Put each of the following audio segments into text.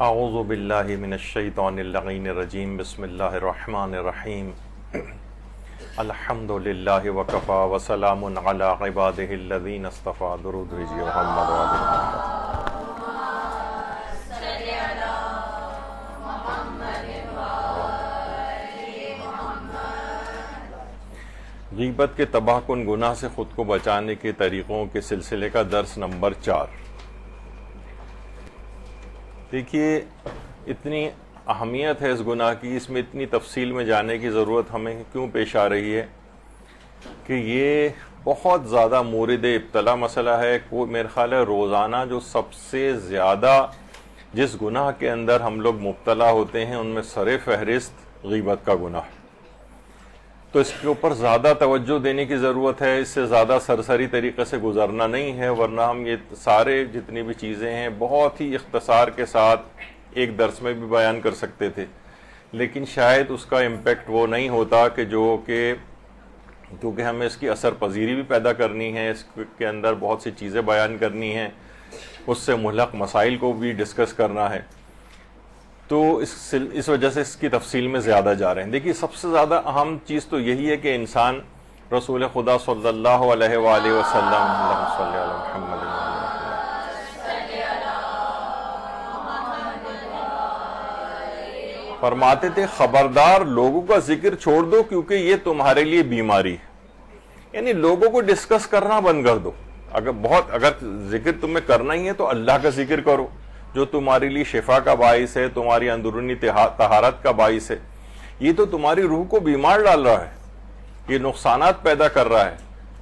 اعوذ باللہ من الشیطان اللعین الرجیم بسم اللہ الرحمن الرحیم الحمد للہ وکفا وسلام علی عبادہ الذین اصطفى درود بھیجئے محمد و آل محمد۔ غیبت کے تباہ کن گناہ سے خود کو بچانے کے طریقوں کے سلسلے کا درس نمبر 4۔ دیکھیے اتنی اہمیت ہے اس گناہ کی، اس میں اتنی تفصیل میں جانے کی ضرورت ہمیں کیوں پیش آ رہی ہے کہ یہ بہت زیادہ مورد ابتلا مسئلہ ہے۔ میرے خیال ہے روزانہ جو سب سے زیادہ جس گناہ کے اندر ہم لوگ مبتلا ہوتے ہیں ان میں سر فہرست غیبت کا گناہ ہے، تو اس کے اوپر زیادہ توجہ دینے کی ضرورت ہے۔ اس سے زیادہ سرسری طریقے سے گزرنا نہیں ہے، ورنہ ہم یہ سارے جتنی بھی چیزیں ہیں بہت ہی اختصار کے ساتھ ایک درس میں بھی بیان کر سکتے تھے، لیکن شاید اس کا امپیکٹ وہ نہیں ہوتا کہ کیونکہ ہمیں اس کی اثر پذیری بھی پیدا کرنی ہے، اس کے اندر بہت سی چیزیں بیان کرنی ہیں، اس سے ملحق مسائل کو بھی ڈسکس کرنا ہے، تو اس وجہ سے اس کی تفصیل میں زیادہ جا رہے ہیں۔ دیکھیے سب سے زیادہ اہم چیز تو یہی ہے کہ انسان رسول خدا صلی اللہ علیہ وآلہ وسلم اللہم صلی علی محمد فرماتے تھے خبردار لوگوں کا ذکر چھوڑ دو کیونکہ یہ تمہارے لیے بیماری ہے، یعنی لوگوں کو ڈسکس کرنا بند کر دو۔ اگر ذکر تمہیں کرنا ہی ہے تو اللہ کا ذکر کرو جو تمہارے لیے شفا کا باعث ہے، تمہاری اندرونی طہارت کا باعث ہے۔ یہ تو تمہاری روح کو بیمار ڈال رہا ہے، یہ نقصانات پیدا کر رہا ہے،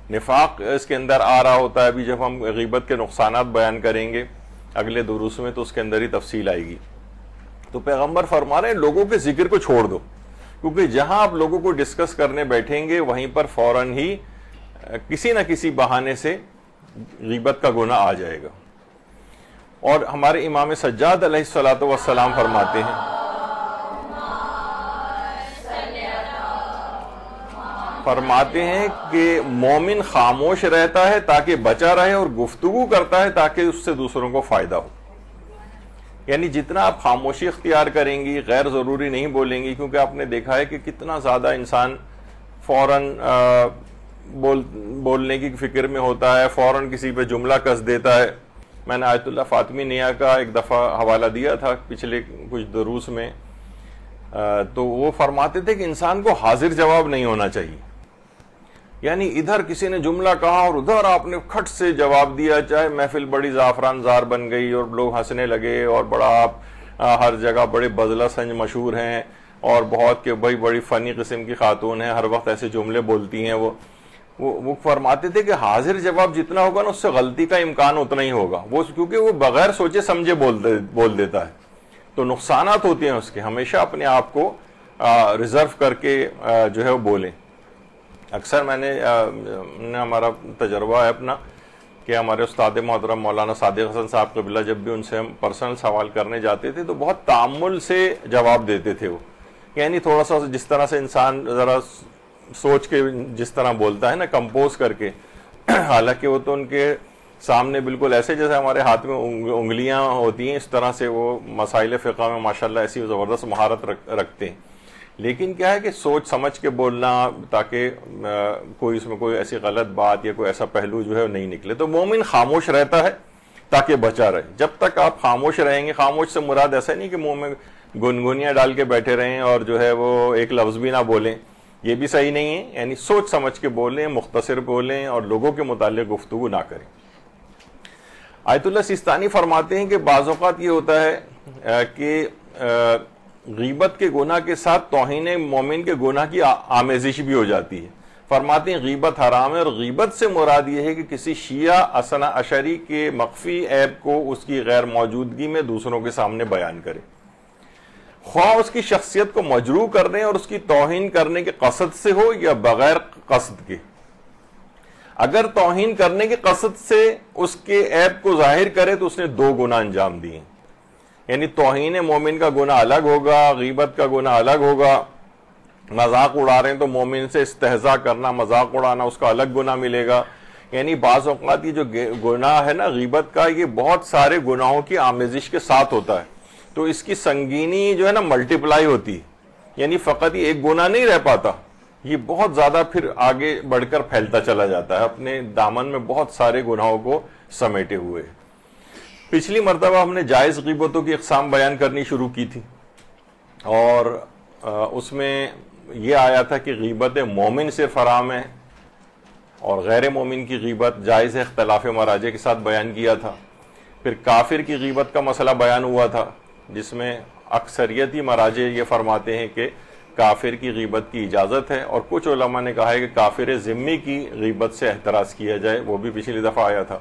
نفاق اس کے اندر آ رہا ہوتا ہے۔ ابھی جب ہم غیبت کے نقصانات بیان کریں گے اگلے دروس میں تو اس کے اندر ہی تفصیل آئے گی۔ تو پیغمبر فرما رہے ہیں لوگوں کے ذکر کو چھوڑ دو، کیونکہ جہاں آپ لوگوں کو ڈسکس کرنے بیٹھیں گے وہیں پر فوراً ہی کسی نہ کسی بہانے سے غیبت کا گناہ آ جائے گا۔ اور ہمارے امام سجاد علیہ الصلوۃ والسلام فرماتے ہیں کہ مومن خاموش رہتا ہے تاکہ بچا رہے اور گفتگو کرتا ہے تاکہ اس سے دوسروں کو فائدہ ہو۔ یعنی جتنا آپ خاموشی اختیار کریں گی، غیر ضروری نہیں بولیں گی، کیونکہ آپ نے دیکھا ہے کہ کتنا زیادہ انسان فوراً بولنے کی فکر میں ہوتا ہے، فوراً کسی پہ جملہ کس دیتا ہے۔ میں نے آیت اللہ فاطمی نیا کا ایک دفعہ حوالہ دیا تھا پچھلے کچھ دروس میں، تو وہ فرماتے تھے کہ انسان کو حاضر جواب نہیں ہونا چاہیے، یعنی ادھر کسی نے جملہ کہا اور ادھر آپ نے کھٹ سے جواب دیا، چاہے محفل بڑی زعفران زار بن گئی اور لوگ ہنسنے لگے اور بڑا آپ ہر جگہ بڑے بزلہ سنج مشہور ہیں اور بہت کہ بڑی فنی قسم کی خاتون ہیں، ہر وقت ایسے جملے بولتی ہیں۔ وہ فرماتے تھے کہ حاضر جواب جتنا ہوگا نا اس سے غلطی کا امکان اتنا ہی ہوگا، کیونکہ وہ بغیر سوچے سمجھے بول دیتا ہے، تو نقصانات ہوتے ہیں اس کے۔ ہمیشہ اپنے آپ کو ریزرو کر کے جو ہے وہ بولیں۔ اکثر ہمارا تجربہ ہے اپنا کہ ہمارے استاد محترم مولانا صادق حسن صاحب قبلہ جب بھی ان سے ہم پرسنل سوال کرنے جاتے تھے تو بہت تأمل سے جواب دیتے تھے وہ، یعنی تھوڑا سا جس طرح سے انسان ذرا سوچ کے جس طرح بولتا ہے نا، کمپوز کر کے، حالانکہ وہ تو ان کے سامنے بالکل ایسے جیسے ہمارے ہاتھ میں انگلیاں ہوتی ہیں اس طرح سے وہ مسائل فقہ میں ماشاءاللہ ایسی زبردست مہارت رکھتے ہیں، لیکن کیا ہے کہ سوچ سمجھ کے بولنا تاکہ کوئی اس میں کوئی ایسی غلط بات یا کوئی ایسا پہلو جو ہے نہیں نکلے۔ تو مومن خاموش رہتا ہے تاکہ بچا رہے۔ جب تک آپ خاموش رہیں گے، خاموش سے مراد ایسا نہیں کہ منہ میں گنگنیاں ڈال کے بیٹھے رہیں اور جو ہے وہ ایک لفظ بھی نہ بولیں، یہ بھی صحیح نہیں ہے، یعنی سوچ سمجھ کے بولیں، مختصر بولیں اور لوگوں کے متعلق گفتگو نہ کریں۔ آیت اللہ سیستانی فرماتے ہیں کہ بعض اوقات یہ ہوتا ہے کہ غیبت کے گناہ کے ساتھ توہین مومن کے گناہ کی آمیزش بھی ہو جاتی ہے۔ فرماتے ہیں غیبت حرام ہے، اور غیبت سے مراد یہ ہے کہ کسی شیعہ اثنا عشری کے مخفی عیب کو اس کی غیر موجودگی میں دوسروں کے سامنے بیان کرے، خواہ اس کی شخصیت کو مجروح کرنے اور اس کی توہین کرنے کے قصد سے ہو یا بغیر قصد کے۔ اگر توہین کرنے کے قصد سے اس کے عیب کو ظاہر کرے تو اس نے دو گناہ انجام دیے، یعنی توہین مومن کا گناہ الگ ہوگا، غیبت کا گناہ الگ ہوگا۔ مذاق اڑا رہے ہیں تو مومن سے استہزاء کرنا، مذاق اڑانا، اس کا الگ گناہ ملے گا۔ یعنی بعض اوقات یہ جو گناہ ہے نا غیبت کا، یہ بہت سارے گناہوں کی آمیزش کے ساتھ ہوتا ہے، تو اس کی سنگینی جو ہے نا ملٹیپلائی ہوتی، یعنی فقط ہی ایک گناہ نہیں رہ پاتا، یہ بہت زیادہ پھر آگے بڑھ کر پھیلتا چلا جاتا ہے، اپنے دامن میں بہت سارے گناہوں کو سمیٹے ہوئے۔ پچھلی مرتبہ ہم نے جائز غیبتوں کی اقسام بیان کرنی شروع کی تھی، اور اس میں یہ آیا تھا کہ غیبت مومن صرف حرام ہے اور غیر مومن کی غیبت جائز ہے، اختلاف مراجع کے ساتھ بیان کیا تھا۔ پھر کافر کی غیبت کا مسئلہ بیان ہوا تھا، جس میں اکثریتی مراجع یہ فرماتے ہیں کہ کافر کی غیبت کی اجازت ہے، اور کچھ علماء نے کہا ہے کہ کافر ذمی کی غیبت سے احتراز کیا جائے، وہ بھی پچھلی دفعہ آیا تھا۔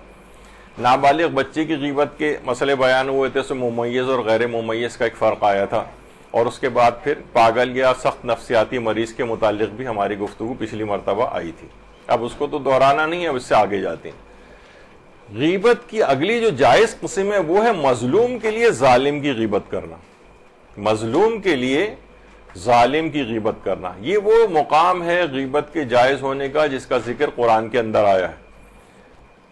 نابالغ بچے کی غیبت کے مسئلے بیان ہوئے تھے، اس میں ممیز اور غیر ممیز کا ایک فرق آیا تھا، اور اس کے بعد پھر پاگل یا سخت نفسیاتی مریض کے متعلق بھی ہماری گفتگو پچھلی مرتبہ آئی تھی۔ اب اس کو تو دہرانا نہیں ہے، اب اس سے آگے جاتے ہیں۔ غیبت کی اگلی جو جائز قسم ہے وہ ہے مظلوم کے لیے ظالم کی غیبت کرنا، مظلوم کے لیے ظالم کی غیبت کرنا۔ یہ وہ مقام ہے غیبت کے جائز ہونے کا جس کا ذکر قرآن کے اندر آیا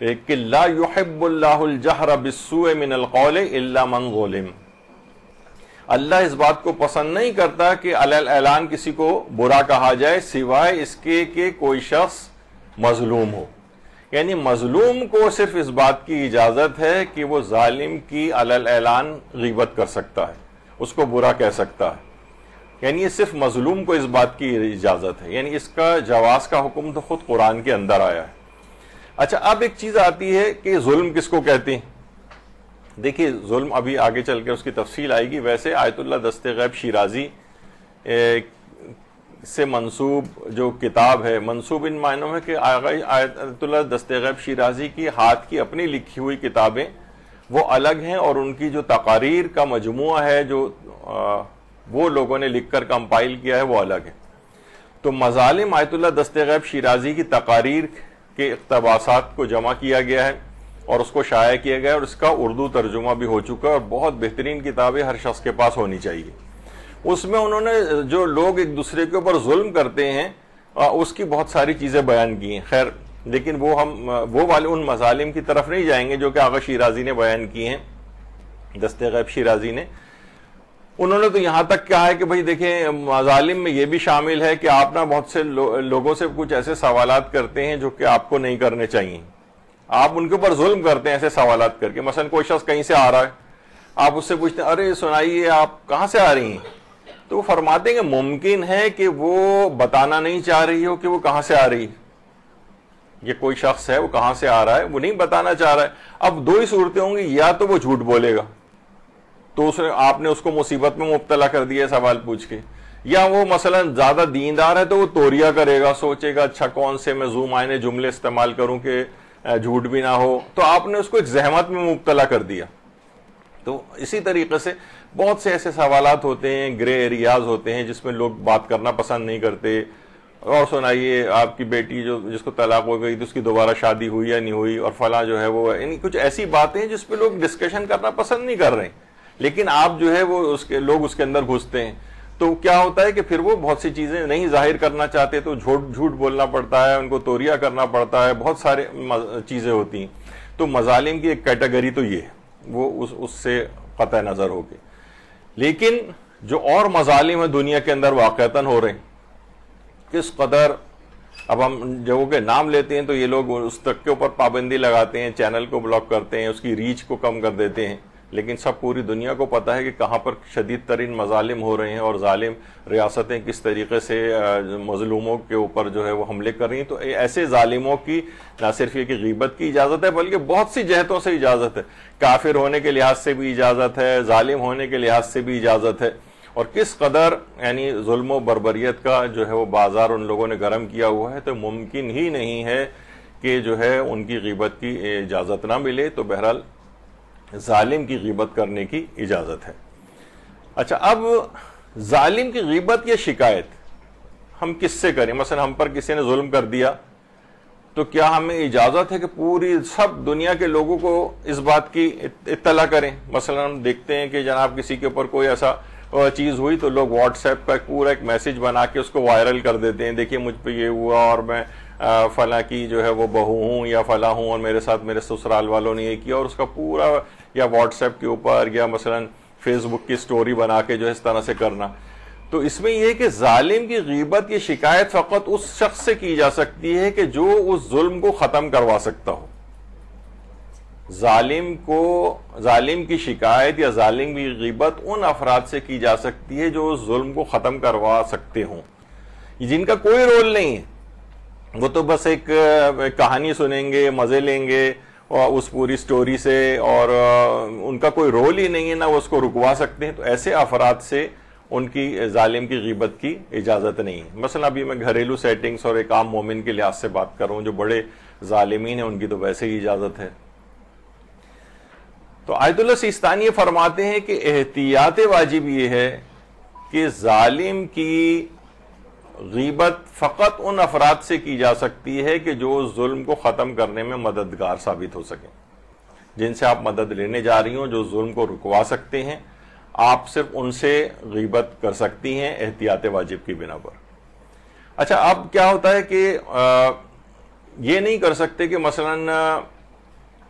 ہے کہ لا يحب اللہ الجہر بالسوء من القول الا من ظلم۔ اللہ اس بات کو پسند نہیں کرتا کہ علی اعلان کسی کو برا کہا جائے سوائے اس کے کہ کوئی شخص مظلوم ہو، یعنی مظلوم کو صرف اس بات کی اجازت ہے کہ وہ ظالم کی علی اعلان غیبت کر سکتا ہے، اس کو برا کہہ سکتا ہے، یعنی یہ صرف مظلوم کو اس بات کی اجازت ہے، یعنی اس کا جواز کا حکم تو خود قرآن کے اندر آیا ہے۔ اچھا، اب ایک چیز آتی ہے کہ ظلم کس کو کہتے ہیں۔ دیکھیے ظلم ابھی آگے چل کے اس کی تفصیل آئے گی۔ ویسے آیت اللہ دست غیب شیرازی سے منسوب جو کتاب ہے، منسوب ان معنوں میں کہ آیت اللہ دست غیب شیرازی کی ہاتھ کی اپنی لکھی ہوئی کتابیں وہ الگ ہیں، اور ان کی جو تقاریر کا مجموعہ ہے جو وہ لوگوں نے لکھ کر کمپائل کیا ہے وہ الگ ہے۔ تو مظالم آیت اللہ دست غیب شیرازی کی تقاریر کے اقتباسات کو جمع کیا گیا ہے اور اس کو شائع کیا گیا، اور اس کا اردو ترجمہ بھی ہو چکا ہے، اور بہت بہترین کتاب ہے، ہر شخص کے پاس ہونی چاہیے۔ اس میں انہوں نے جو لوگ ایک دوسرے کے اوپر ظلم کرتے ہیں اس کی بہت ساری چیزیں بیان کی ہیں۔ خیر، لیکن وہ والے ان مظالم کی طرف نہیں جائیں گے جو کہ آغا شیرازی نے بیان کی ہیں، دست غیب شیرازی نے۔ انہوں نے تو یہاں تک کہا ہے کہ بھئی دیکھیں، مظالم میں یہ بھی شامل ہے کہ آپ نا بہت سے لوگوں سے کچھ ایسے سوالات کرتے ہیں جو کہ آپ کو نہیں کرنے چاہیے، آپ ان کے اوپر ظلم کرتے ہیں ایسے سوالات کر کے۔ مثلا کوئی شخص کہیں سے آ رہا ہے، آپ اس سے پوچھتے ہیں ارے سنائیے آپ کہاں سے آ رہی ہیں، تو وہ فرماتے ہیں کہ ممکن ہے کہ وہ بتانا نہیں چاہ رہی ہو کہ وہ کہاں سے آ رہی ہے۔ یہ کوئی شخص ہے، وہ کہاں سے آ رہا ہے وہ نہیں بتانا چاہ رہا ہے۔ اب دو ہی صورتیں ہوں گی، یا تو وہ جھوٹ بولے گا تو آپ نے اس کو مصیبت میں مبتلا کر دیا سوال پوچھ کے، یا وہ مثلا زیادہ دیندار ہے تو وہ توریہ کرے گا، سوچے گا اچھا کون سے میں ذو معنی جملے استعمال کروں کہ جھوٹ بھی نہ ہو، تو آپ نے اس کو ایک زحمت میں مبتلا کر دیا۔ تو اسی طریقے سے بہت سے ایسے سوالات ہوتے ہیں، گرے ایریاز ہوتے ہیں جس میں لوگ بات کرنا پسند نہیں کرتے۔ اور سنائیے آپ کی بیٹی جس کو طلاق ہو گئی تو اس کی دوبارہ شادی ہوئی یا نہیں ہوئی، اور فلاں جو ہے وہ، یعنی کچھ ایسی باتیں ہیں جس پہ لوگ ڈسکشن کرنا پسند نہیں کر رہے ہیں، لیکن آپ جو ہے وہ لوگ اس کے اندر گھستے ہیں۔ تو کیا ہوتا ہے کہ پھر وہ بہت سی چیزیں نہیں ظاہر کرنا چاہتے تو جھوٹ بولنا پڑتا ہے، ان کو توریہ کرنا پڑتا ہے، بہت سارے چیزیں ہوتی ہیں۔ تو مظالم کی ایک کیٹیگری تو یہ ہے، وہ اس سے قطع نظر ہو گئی۔ لیکن جو اور مظالم ہیں دنیا کے اندر واقعتاً ہو رہے ہیں، کس قدر، اب ہم جگہوں کے نام لیتے ہیں تو یہ لوگ اس تک کے اوپر پابندی لگاتے ہیں، چینل کو بلاک کرتے ہیں، اس کی ریچ کو کم کر دیتے ہیں، لیکن سب پوری دنیا کو پتہ ہے کہ کہاں پر شدید ترین مظالم ہو رہے ہیں، اور ظالم ریاستیں کس طریقے سے مظلوموں کے اوپر جو ہے وہ حملے کر رہی ہیں۔ تو ایسے ظالموں کی نہ صرف یہ کہ غیبت کی اجازت ہے بلکہ بہت سی جہتوں سے اجازت ہے، کافر ہونے کے لحاظ سے بھی اجازت ہے، ظالم ہونے کے لحاظ سے بھی اجازت ہے۔ اور کس قدر یعنی ظلم و بربریت کا جو ہے وہ بازار ان لوگوں نے گرم کیا ہوا ہے، تو ممکن ہی نہیں ہے کہ جو ہے ان کی غیبت کی اجازت نہ ملے۔ تو بہرحال ظالم کی غیبت کرنے کی اجازت ہے۔ اچھا، اب ظالم کی غیبت یا شکایت ہم کس سے کریں؟ مثلا ہم پر کسی نے ظلم کر دیا تو کیا ہمیں اجازت ہے کہ پوری سب دنیا کے لوگوں کو اس بات کی اطلاع کریں؟ مثلا ہم دیکھتے ہیں کہ جناب کسی کے اوپر کوئی ایسا چیز ہوئی تو لوگ واٹس ایپ کا پورا ایک میسج بنا کے اس کو وائرل کر دیتے ہیں، دیکھیے مجھ پہ یہ ہوا اور میں فلاں کی جو ہے وہ بہو ہوں یا فلاں ہوں اور میرے ساتھ میرے سسرال والوں نے یہ کیا، اور اس کا پورا یا واٹس ایپ کے اوپر یا مثلا فیس بک کی سٹوری بنا کے جو ہے اس طرح سے کرنا. تو اس میں یہ کہ ظالم کی غیبت کی شکایت فقط اس شخص سے کی جا سکتی ہے کہ جو اس ظلم کو ختم کروا سکتا ہو. ظالم کی شکایت یا ظالم کی غیبت ان افراد سے کی جا سکتی ہے جو اس ظلم کو ختم کروا سکتے ہوں, جن کا کوئی رول نہیں ہے. وہ تو بس ایک کہانی سنیں گے, مزے لیں گے اس پوری سٹوری سے, اور ان کا کوئی رول ہی نہیں ہے, نہ وہ اس کو رکوا سکتے ہیں. تو ایسے افراد سے ان کی ظالم کی غیبت کی اجازت نہیں ہے. مثلا ابھی میں گھریلو سیٹنگز اور ایک عام مومن کے لحاظ سے بات کر رہا ہوں, جو بڑے ظالمین ہیں ان کی تو ویسے ہی اجازت ہے. تو آیت اللہ سیستانی فرماتے ہیں کہ احتیاط واجب یہ ہے کہ ظالم کی غیبت فقط ان افراد سے کی جا سکتی ہے کہ جو ظلم کو ختم کرنے میں مددگار ثابت ہو سکیں. جن سے آپ مدد لینے جا رہی ہوں, جو ظلم کو رکوا سکتے ہیں, آپ صرف ان سے غیبت کر سکتی ہیں احتیاط واجب کی بنا پر. اچھا, اب کیا ہوتا ہے کہ یہ نہیں کر سکتے کہ مثلا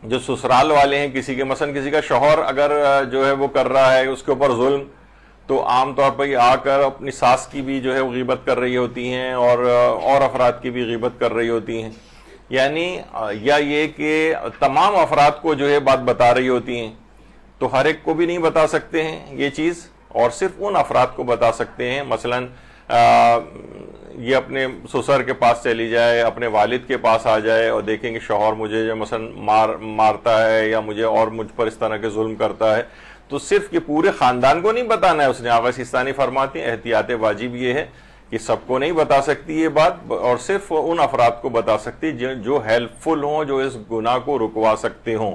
جو سسرال والے ہیں کسی کے, مثلا کسی کا شوہر اگر جو ہے وہ کر رہا ہے اس کے اوپر ظلم, تو عام طور پر یہ آ کر اپنی ساس کی بھی جو ہے وہ غیبت کر رہی ہوتی ہیں اور افراد کی بھی غیبت کر رہی ہوتی ہیں. یعنی یا یہ کہ تمام افراد کو جو ہے بات بتا رہی ہوتی ہیں, تو ہر ایک کو بھی نہیں بتا سکتے ہیں یہ چیز, اور صرف ان افراد کو بتا سکتے ہیں. مثلا یہ اپنے سسر کے پاس چلی جائے, اپنے والد کے پاس آ جائے اور دیکھیں کہ شوہر مجھے جو مثلا مارتا ہے یا مجھے اور مجھ پر اس طرح کے ظلم کرتا ہے, تو صرف یہ پورے خاندان کو نہیں بتانا ہے اس نے. آغا سیستانی فرماتے ہیں احتیاط واجب یہ ہے کہ سب کو نہیں بتا سکتی یہ بات, اور صرف ان افراد کو بتا سکتی جو ہیلپ فل ہوں, جو اس گناہ کو رکوا سکتے ہوں.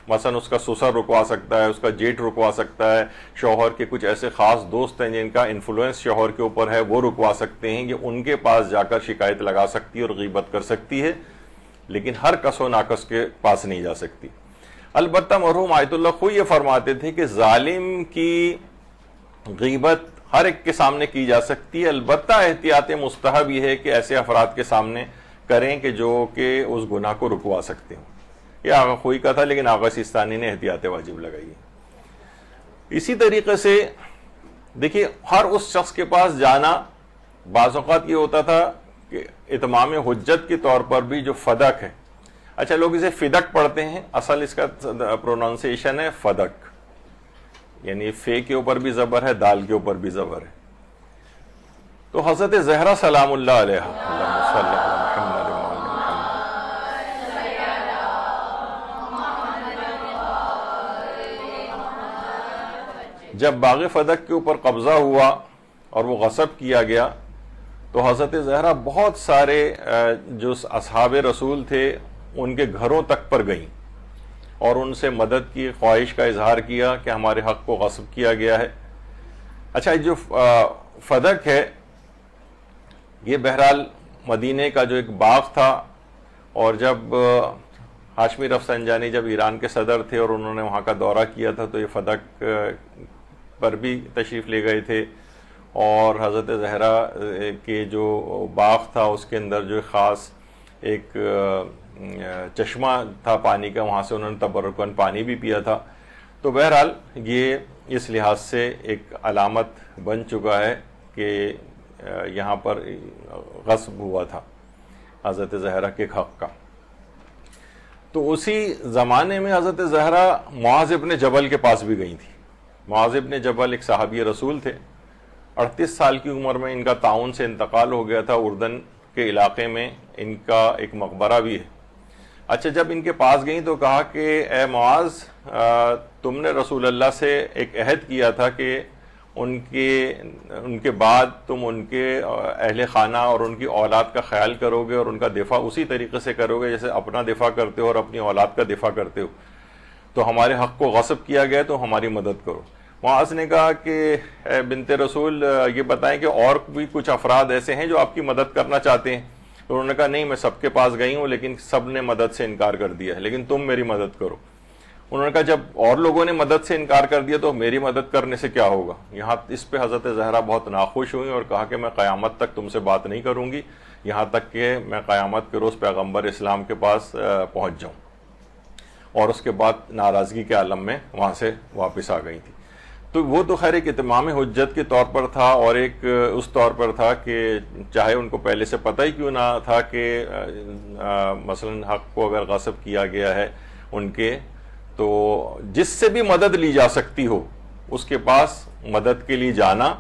مثلا اس کا سسر رکوا سکتا ہے, اس کا جیٹ رکوا سکتا ہے, شوہر کے کچھ ایسے خاص دوست ہیں جن کا انفلوئنس شوہر کے اوپر ہے, وہ رکوا سکتے ہیں. کہ ان کے پاس جا کر شکایت لگا سکتی ہے اور غیبت کر سکتی ہے, لیکن ہر کس و ناکس کے پاس نہیں جا سکتی. البتہ مرحوم آیت اللہ خوئی یہ فرماتے تھے کہ ظالم کی غیبت ہر ایک کے سامنے کی جا سکتی ہے, البتہ احتیاط مستحب یہ ہے کہ ایسے افراد کے سامنے کریں کہ جو کہ اس گناہ کو رکوا سکتے ہوں. یہ آغا خوئی کا تھا, لیکن آغا سیستانی نے احتیاط واجب لگائی ہے. اسی طریقے سے دیکھیے, ہر اس شخص کے پاس جانا بعض اوقات یہ ہوتا تھا کہ اتمام حجت کے طور پر بھی جو فدق ہے, اچھا لوگ اسے فدق پڑھتے ہیں, اصل اس کا پروننسیشن ہے فدق, یعنی فے کے اوپر بھی زبر ہے, دال کے اوپر بھی زبر ہے. تو حضرت زہرا سلام اللہ علیہ, اللہم صلی علی محمد جب باغ فدق کے اوپر قبضہ ہوا اور وہ غصب کیا گیا, تو حضرت زہرا بہت سارے جو اصحاب رسول تھے ان کے گھروں تک پر گئیں اور ان سے مدد کی خواہش کا اظہار کیا کہ ہمارے حق کو غصب کیا گیا ہے. اچھا, جو فدق ہے یہ بہرحال مدینے کا جو ایک باغ تھا, اور جب ہاشمی رفسنجانی جب ایران کے صدر تھے اور انہوں نے وہاں کا دورہ کیا تھا, تو یہ فدق پر بھی تشریف لے گئے تھے, اور حضرت زہرا کے جو باغ تھا اس کے اندر جو خاص ایک چشمہ تھا پانی کا, وہاں سے انہوں نے تبرکاً پانی بھی پیا تھا. تو بہرحال یہ اس لحاظ سے ایک علامت بن چکا ہے کہ یہاں پر غصب ہوا تھا حضرت زہرا کے حق کا. تو اسی زمانے میں حضرت زہرا معاذ ابن جبل کے پاس بھی گئی تھی. معاذ ابن جبل ایک صحابی رسول تھے, 38 سال کی عمر میں ان کا طاعون سے انتقال ہو گیا تھا. اردن کے علاقے میں ان کا ایک مقبرہ بھی ہے. اچھا, جب ان کے پاس گئیں تو کہا کہ اے معاذ, تم نے رسول اللہ سے ایک عہد کیا تھا کہ ان کے بعد تم ان کے اہل خانہ اور ان کی اولاد کا خیال کرو گے اور ان کا دفاع اسی طریقے سے کرو گے جیسے اپنا دفاع کرتے ہو اور اپنی اولاد کا دفاع کرتے ہو. تو ہمارے حق کو غصب کیا گیا تو ہماری مدد کرو. معاذ نے کہا کہ اے بنت رسول, یہ بتائیں کہ اور بھی کچھ افراد ایسے ہیں جو آپ کی مدد کرنا چاہتے ہیں. تو انہوں نے کہا نہیں, میں سب کے پاس گئی ہوں لیکن سب نے مدد سے انکار کر دیا ہے, لیکن تم میری مدد کرو. انہوں نے کہا جب اور لوگوں نے مدد سے انکار کر دیا تو میری مدد کرنے سے کیا ہوگا. یہاں اس پہ حضرت زہرا بہت ناخوش ہوئی اور کہا کہ میں قیامت تک تم سے بات نہیں کروں گی, یہاں تک کہ میں قیامت کے روز پیغمبر اسلام کے پاس پہنچ جاؤں. اور اس کے بعد ناراضگی کے عالم میں وہاں سے واپس آ گئی تھی. تو وہ تو خیر ایک اتمام حجت کے طور پر تھا، اور ایک اس طور پر تھا کہ چاہے ان کو پہلے سے پتہ ہی کیوں نہ تھا کہ مثلا حق کو اگر غصب کیا گیا ہے ان کے، تو جس سے بھی مدد لی جا سکتی ہو اس کے پاس مدد کے لیے جانا،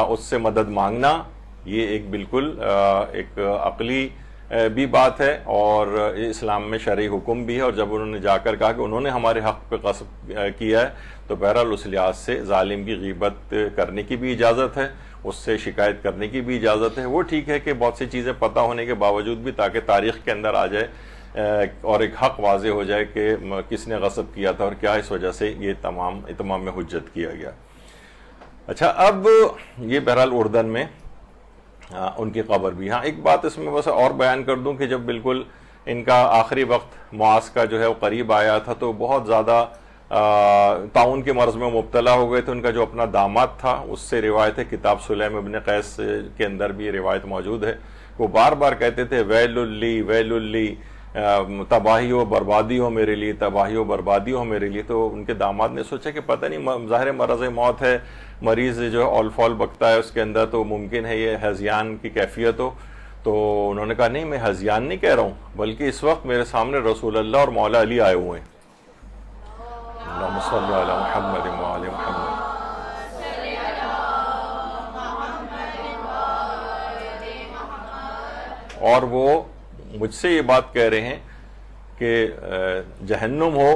اس سے مدد مانگنا، یہ ایک بالکل ایک عقلی بھی بات ہے، اور اسلام میں شرعی حکم بھی ہے۔ اور جب انہوں نے جا کر کہا کہ انہوں نے ہمارے حق پہ غصب کیا ہے، تو بہرحال اس لحاظ سے ظالم کی غیبت کرنے کی بھی اجازت ہے، اس سے شکایت کرنے کی بھی اجازت ہے۔ وہ ٹھیک ہے کہ بہت سی چیزیں پتہ ہونے کے باوجود بھی تاکہ تاریخ کے اندر آ جائے اور ایک حق واضح ہو جائے کہ کس نے غصب کیا تھا اور کیا اس وجہ سے یہ اتمام حجت کیا گیا۔ اچھا، اب یہ بہرحال اردن میں ان کی قبر بھی۔ ہاں، ایک بات اس میں بس اور بیان کر دوں کہ جب بالکل ان کا آخری وقت معاذ کا جو ہے وہ قریب آیا تھا، تو بہت زیادہ طاعون کے مرض میں مبتلا ہو گئے تھے۔ ان کا جو اپنا داماد تھا، اس سے روایت ہے، کتاب سلیم ابن قیس کے اندر بھی یہ روایت موجود ہے، وہ بار بار کہتے تھے ویل لی ویل لی، تباہی و بربادی ہو میرے لیے، تباہی و بربادی ہو میرے لیے۔ تو ان کے داماد نے سوچا کہ پتہ نہیں، ظاہر مرض موت ہے، مریض جو اول فول بکتا ہے اس کے اندر، تو ممکن ہے یہ ہذیان کی کیفیت ہو۔ تو انہوں نے کہا نہیں، میں ہذیان نہیں کہہ رہا ہوں، بلکہ اس وقت میرے سامنے رسول اللہ اور مولا علی آئے ہوئے ہیں۔ اللہم صلی علی محمد وآل محمد۔ اور وہ مجھ سے یہ بات کہہ رہے ہیں کہ جہنم ہو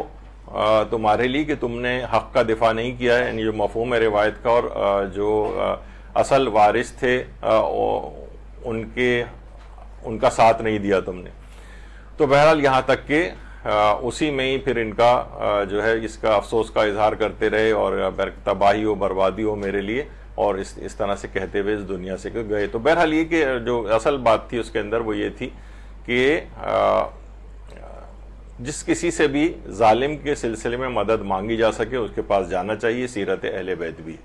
تمہارے لیے کہ تم نے حق کا دفاع نہیں کیا ہے، یعنی جو مفہوم ہے روایت کا، اور جو اصل وارث تھے ان کا ساتھ نہیں دیا تم نے۔ تو بہرحال یہاں تک کہ اسی میں ہی پھر ان کا جو ہے اس کا افسوس کا اظہار کرتے رہے، اور تباہی و بربادی ہو میرے لیے، اور اس طرح سے کہتے ہوئے اس دنیا سے گئے۔ تو بہرحال یہ کہ جو اصل بات تھی اس کے اندر وہ یہ تھی کہ جس کسی سے بھی ظالم کے سلسلے میں مدد مانگی جا سکے اس کے پاس جانا چاہیے، سیرت اہل بیت بھی،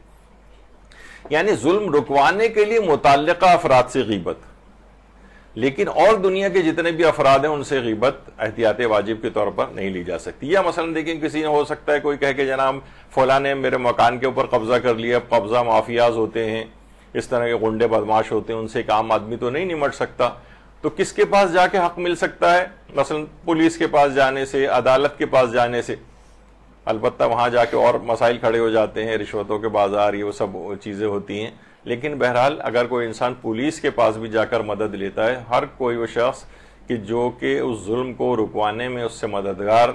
یعنی ظلم رکوانے کے لیے متعلقہ افراد سے غیبت، لیکن اور دنیا کے جتنے بھی افراد ہیں ان سے غیبت احتیاط واجب کے طور پر نہیں لی جا سکتی۔ یا مثلا دیکھیں، کسی نے ہو سکتا ہے کوئی کہہ کہ جناب فلاں نے میرے مکان کے اوپر قبضہ کر لیا، قبضہ مافیاز ہوتے ہیں، اس طرح کے غنڈے بدماش ہوتے ہیں، ان سے ایک عام آدمی تو نہیں نمٹ سکتا، تو کس کے پاس جا کے حق مل سکتا ہے؟ مثلا پولیس کے پاس جانے سے، عدالت کے پاس جانے سے۔ البتہ وہاں جا کے اور مسائل کھڑے ہو جاتے ہیں، رشوتوں کے بازار، یہ وہ سب چیزیں ہوتی ہیں، لیکن بہرحال اگر کوئی انسان پولیس کے پاس بھی جا کر مدد لیتا ہے، ہر کوئی وہ شخص کہ جو کہ اس ظلم کو رکوانے میں اس سے مددگار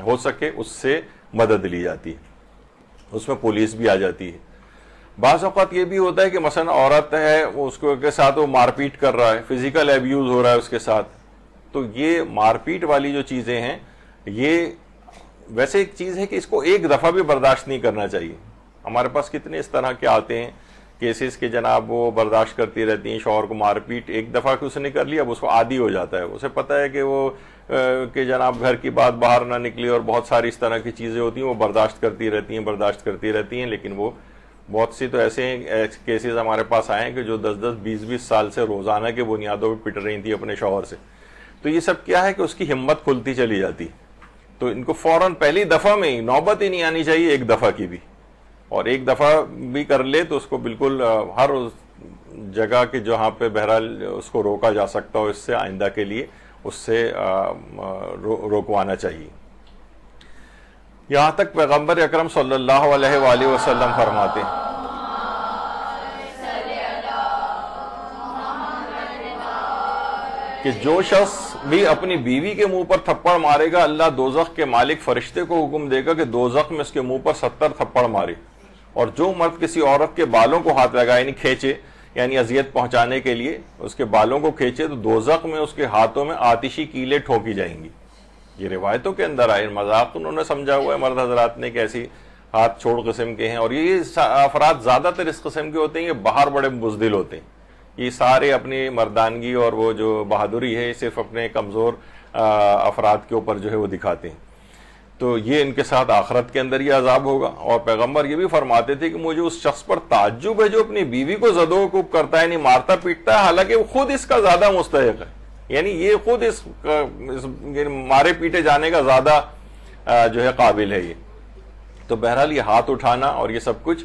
ہو سکے، اس سے مدد لی جاتی ہے، اس میں پولیس بھی آ جاتی ہے۔ بعض اوقات یہ بھی ہوتا ہے کہ مثلا عورت ہے، اس کے ساتھ وہ مار پیٹ کر رہا ہے، فزیکل ایبیوز ہو رہا ہے اس کے ساتھ، تو یہ مار پیٹ والی جو چیزیں ہیں، یہ ویسے ایک چیز ہے کہ اس کو ایک دفعہ بھی برداشت نہیں کرنا چاہیے۔ ہمارے پاس کتنے اس طرح کے آتے ہیں کیسز کہ جناب وہ برداشت کرتی رہتی ہیں، شوہر کو مار پیٹ ایک دفعہ کہ اس نے کر لیا، اب اس کو عادی ہو جاتا ہے، اسے پتہ ہے کہ وہ کہ جناب گھر کی بات باہر نہ نکلی، اور بہت ساری اس طرح کی چیزیں ہوتی ہیں، وہ برداشت کرتی رہتی ہیں، لیکن وہ بہت سی تو ایسے کیسز ہمارے پاس آئے ہیں کہ جو 10-10 20-20 سال سے روزانہ کے بنیادوں پہ پٹ رہی تھی اپنے شوہر سے۔ تو یہ سب کیا ہے کہ اس کی ہمت کھلتی چلی جاتی، تو ان کو فوراً پہلی دفعہ میں ہی نوبت ہی نہیں آنی چاہیے ایک دفعہ کی بھی، اور ایک دفعہ بھی کر لے تو اس کو بالکل ہر جگہ کے جہاں پہ بہرحال اس کو روکا جا سکتا ہو، اس سے آئندہ کے لیے اس سے روکوانا چاہیے۔ یہاں تک پیغمبر اکرم صلی اللہ علیہ وآلہ وسلم فرماتے ہیں کہ جو شخص بھی اپنی بیوی کے منہ پر تھپڑ مارے گا، اللہ دوزخ کے مالک فرشتے کو حکم دے گا کہ دوزخ میں اس کے منہ پر 70 تھپڑ مارے، اور جو مرد کسی عورت کے بالوں کو ہاتھ لگائے، یعنی کھینچے، یعنی اذیت پہنچانے کے لیے اس کے بالوں کو کھینچے، تو دوزخ میں اس کے ہاتھوں میں آتشی کیلیں ٹھوکی جائیں گی۔ یہ روایتوں کے اندر آئے، مذاق انہوں نے سمجھا ہوا ہے مرد حضرات نے کہ ایسی ہاتھ چھوڑ قسم کے ہیں، اور یہ افراد زیادہ تر اس قسم کے ہوتے ہیں، یہ باہر بڑے بزدل ہوتے ہیں، یہ سارے اپنی مردانگی اور وہ جو بہادری ہے صرف اپنے کمزور افراد کے اوپر جو ہے وہ دکھاتے ہیں۔ تو یہ ان کے ساتھ آخرت کے اندر یہ عذاب ہوگا۔ اور پیغمبر یہ بھی فرماتے تھے کہ مجھے اس شخص پر تعجب ہے جو اپنی بیوی کو زد و کوب کرتا ہے، نہیں مارتا پیٹتا ہے، حالانکہ وہ خود اس کا زیادہ مستحق ہے، یعنی یہ خود اس مارے پیٹے جانے کا زیادہ جو ہے قابل ہے یہ۔ تو بہرحال یہ ہاتھ اٹھانا اور یہ سب کچھ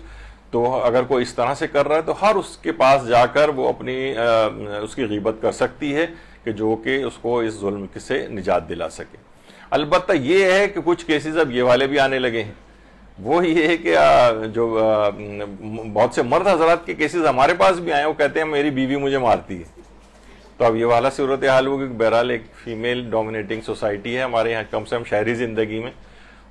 تو اگر کوئی اس طرح سے کر رہا ہے تو ہر اس کے پاس جا کر وہ اپنی اس کی غیبت کر سکتی ہے کہ جو کہ اس کو اس ظلم سے نجات دلا سکے. البتہ یہ ہے کہ کچھ کیسز اب یہ والے بھی آنے لگے ہیں. وہ یہ ہے کہ جو بہت سے مرد حضرات کے کیسز ہمارے پاس بھی آئے ہیں، وہ کہتے ہیں میری بیوی مجھے مارتی ہے. تو اب یہ والا صورتحال ہوگی کہ بہرحال ایک فیمیل ڈومینیٹنگ سوسائٹی ہے ہمارے یہاں، کم سے کم شہری زندگی میں.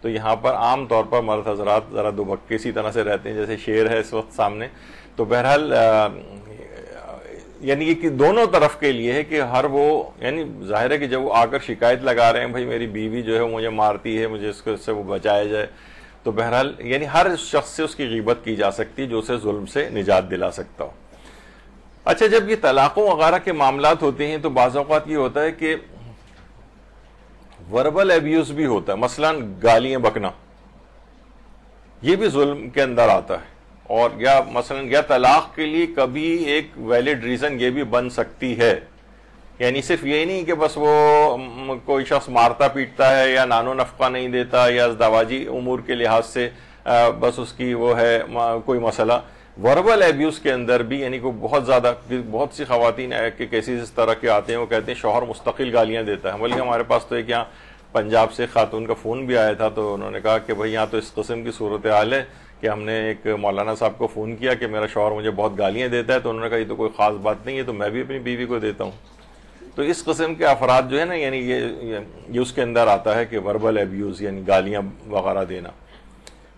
تو یہاں پر عام طور پر مرد حضرات ذرا دوبکے اسی طرح سے رہتے ہیں جیسے شیر ہے اس وقت سامنے. تو بہرحال یعنی کہ دونوں طرف کے لیے ہے کہ ہر وہ یعنی ظاہر ہے کہ جب وہ آ کر شکایت لگا رہے ہیں بھائی میری بیوی جو ہے مجھے مارتی ہے، مجھے اس سے وہ بچایا جائے، تو بہرحال یعنی ہر شخص سے اس کی غیبت کی جا سکتی ہے جو اسے ظلم سے نجات دلا سکتا ہو. اچھا، جب یہ طلاقوں وغیرہ کے معاملات ہوتے ہیں تو بعض اوقات یہ ہوتا ہے کہ وربل ایبیوز بھی ہوتا ہے. مثلا گالیاں بکنا یہ بھی ظلم کے اندر آتا ہے. اور یا مثلا یا طلاق کے لیے کبھی ایک ویلڈ ریزن یہ بھی بن سکتی ہے. یعنی صرف یہ نہیں کہ بس وہ کوئی شخص مارتا پیٹتا ہے یا نان و نفقہ نہیں دیتا یا ازدواجی امور کے لحاظ سے بس اس کی وہ ہے کوئی مسئلہ. وربل ایبیوز کے اندر بھی یعنی کہ بہت زیادہ بہت سی خواتین کے کیسز اس طرح کے آتے ہیں، وہ کہتے ہیں شوہر مستقل گالیاں دیتا ہے. بلکہ ہمارے پاس تو ایک یہاں پنجاب سے خاتون کا فون بھی آیا تھا، تو انہوں نے کہا کہ بھئی یہاں تو اس قسم کی صورتحال ہے کہ ہم نے ایک مولانا صاحب کو فون کیا کہ میرا شوہر مجھے بہت گالیاں دیتا ہے. تو انہوں نے کہا یہ تو کوئی خاص بات نہیں ہے، تو میں بھی اپنی بیوی کو دیتا ہوں. تو اس قسم کے افراد جو ہے نا یعنی یہ اس کے اندر آتا ہے کہ وربل ایبیوز یعنی گالیاں وغیرہ دینا،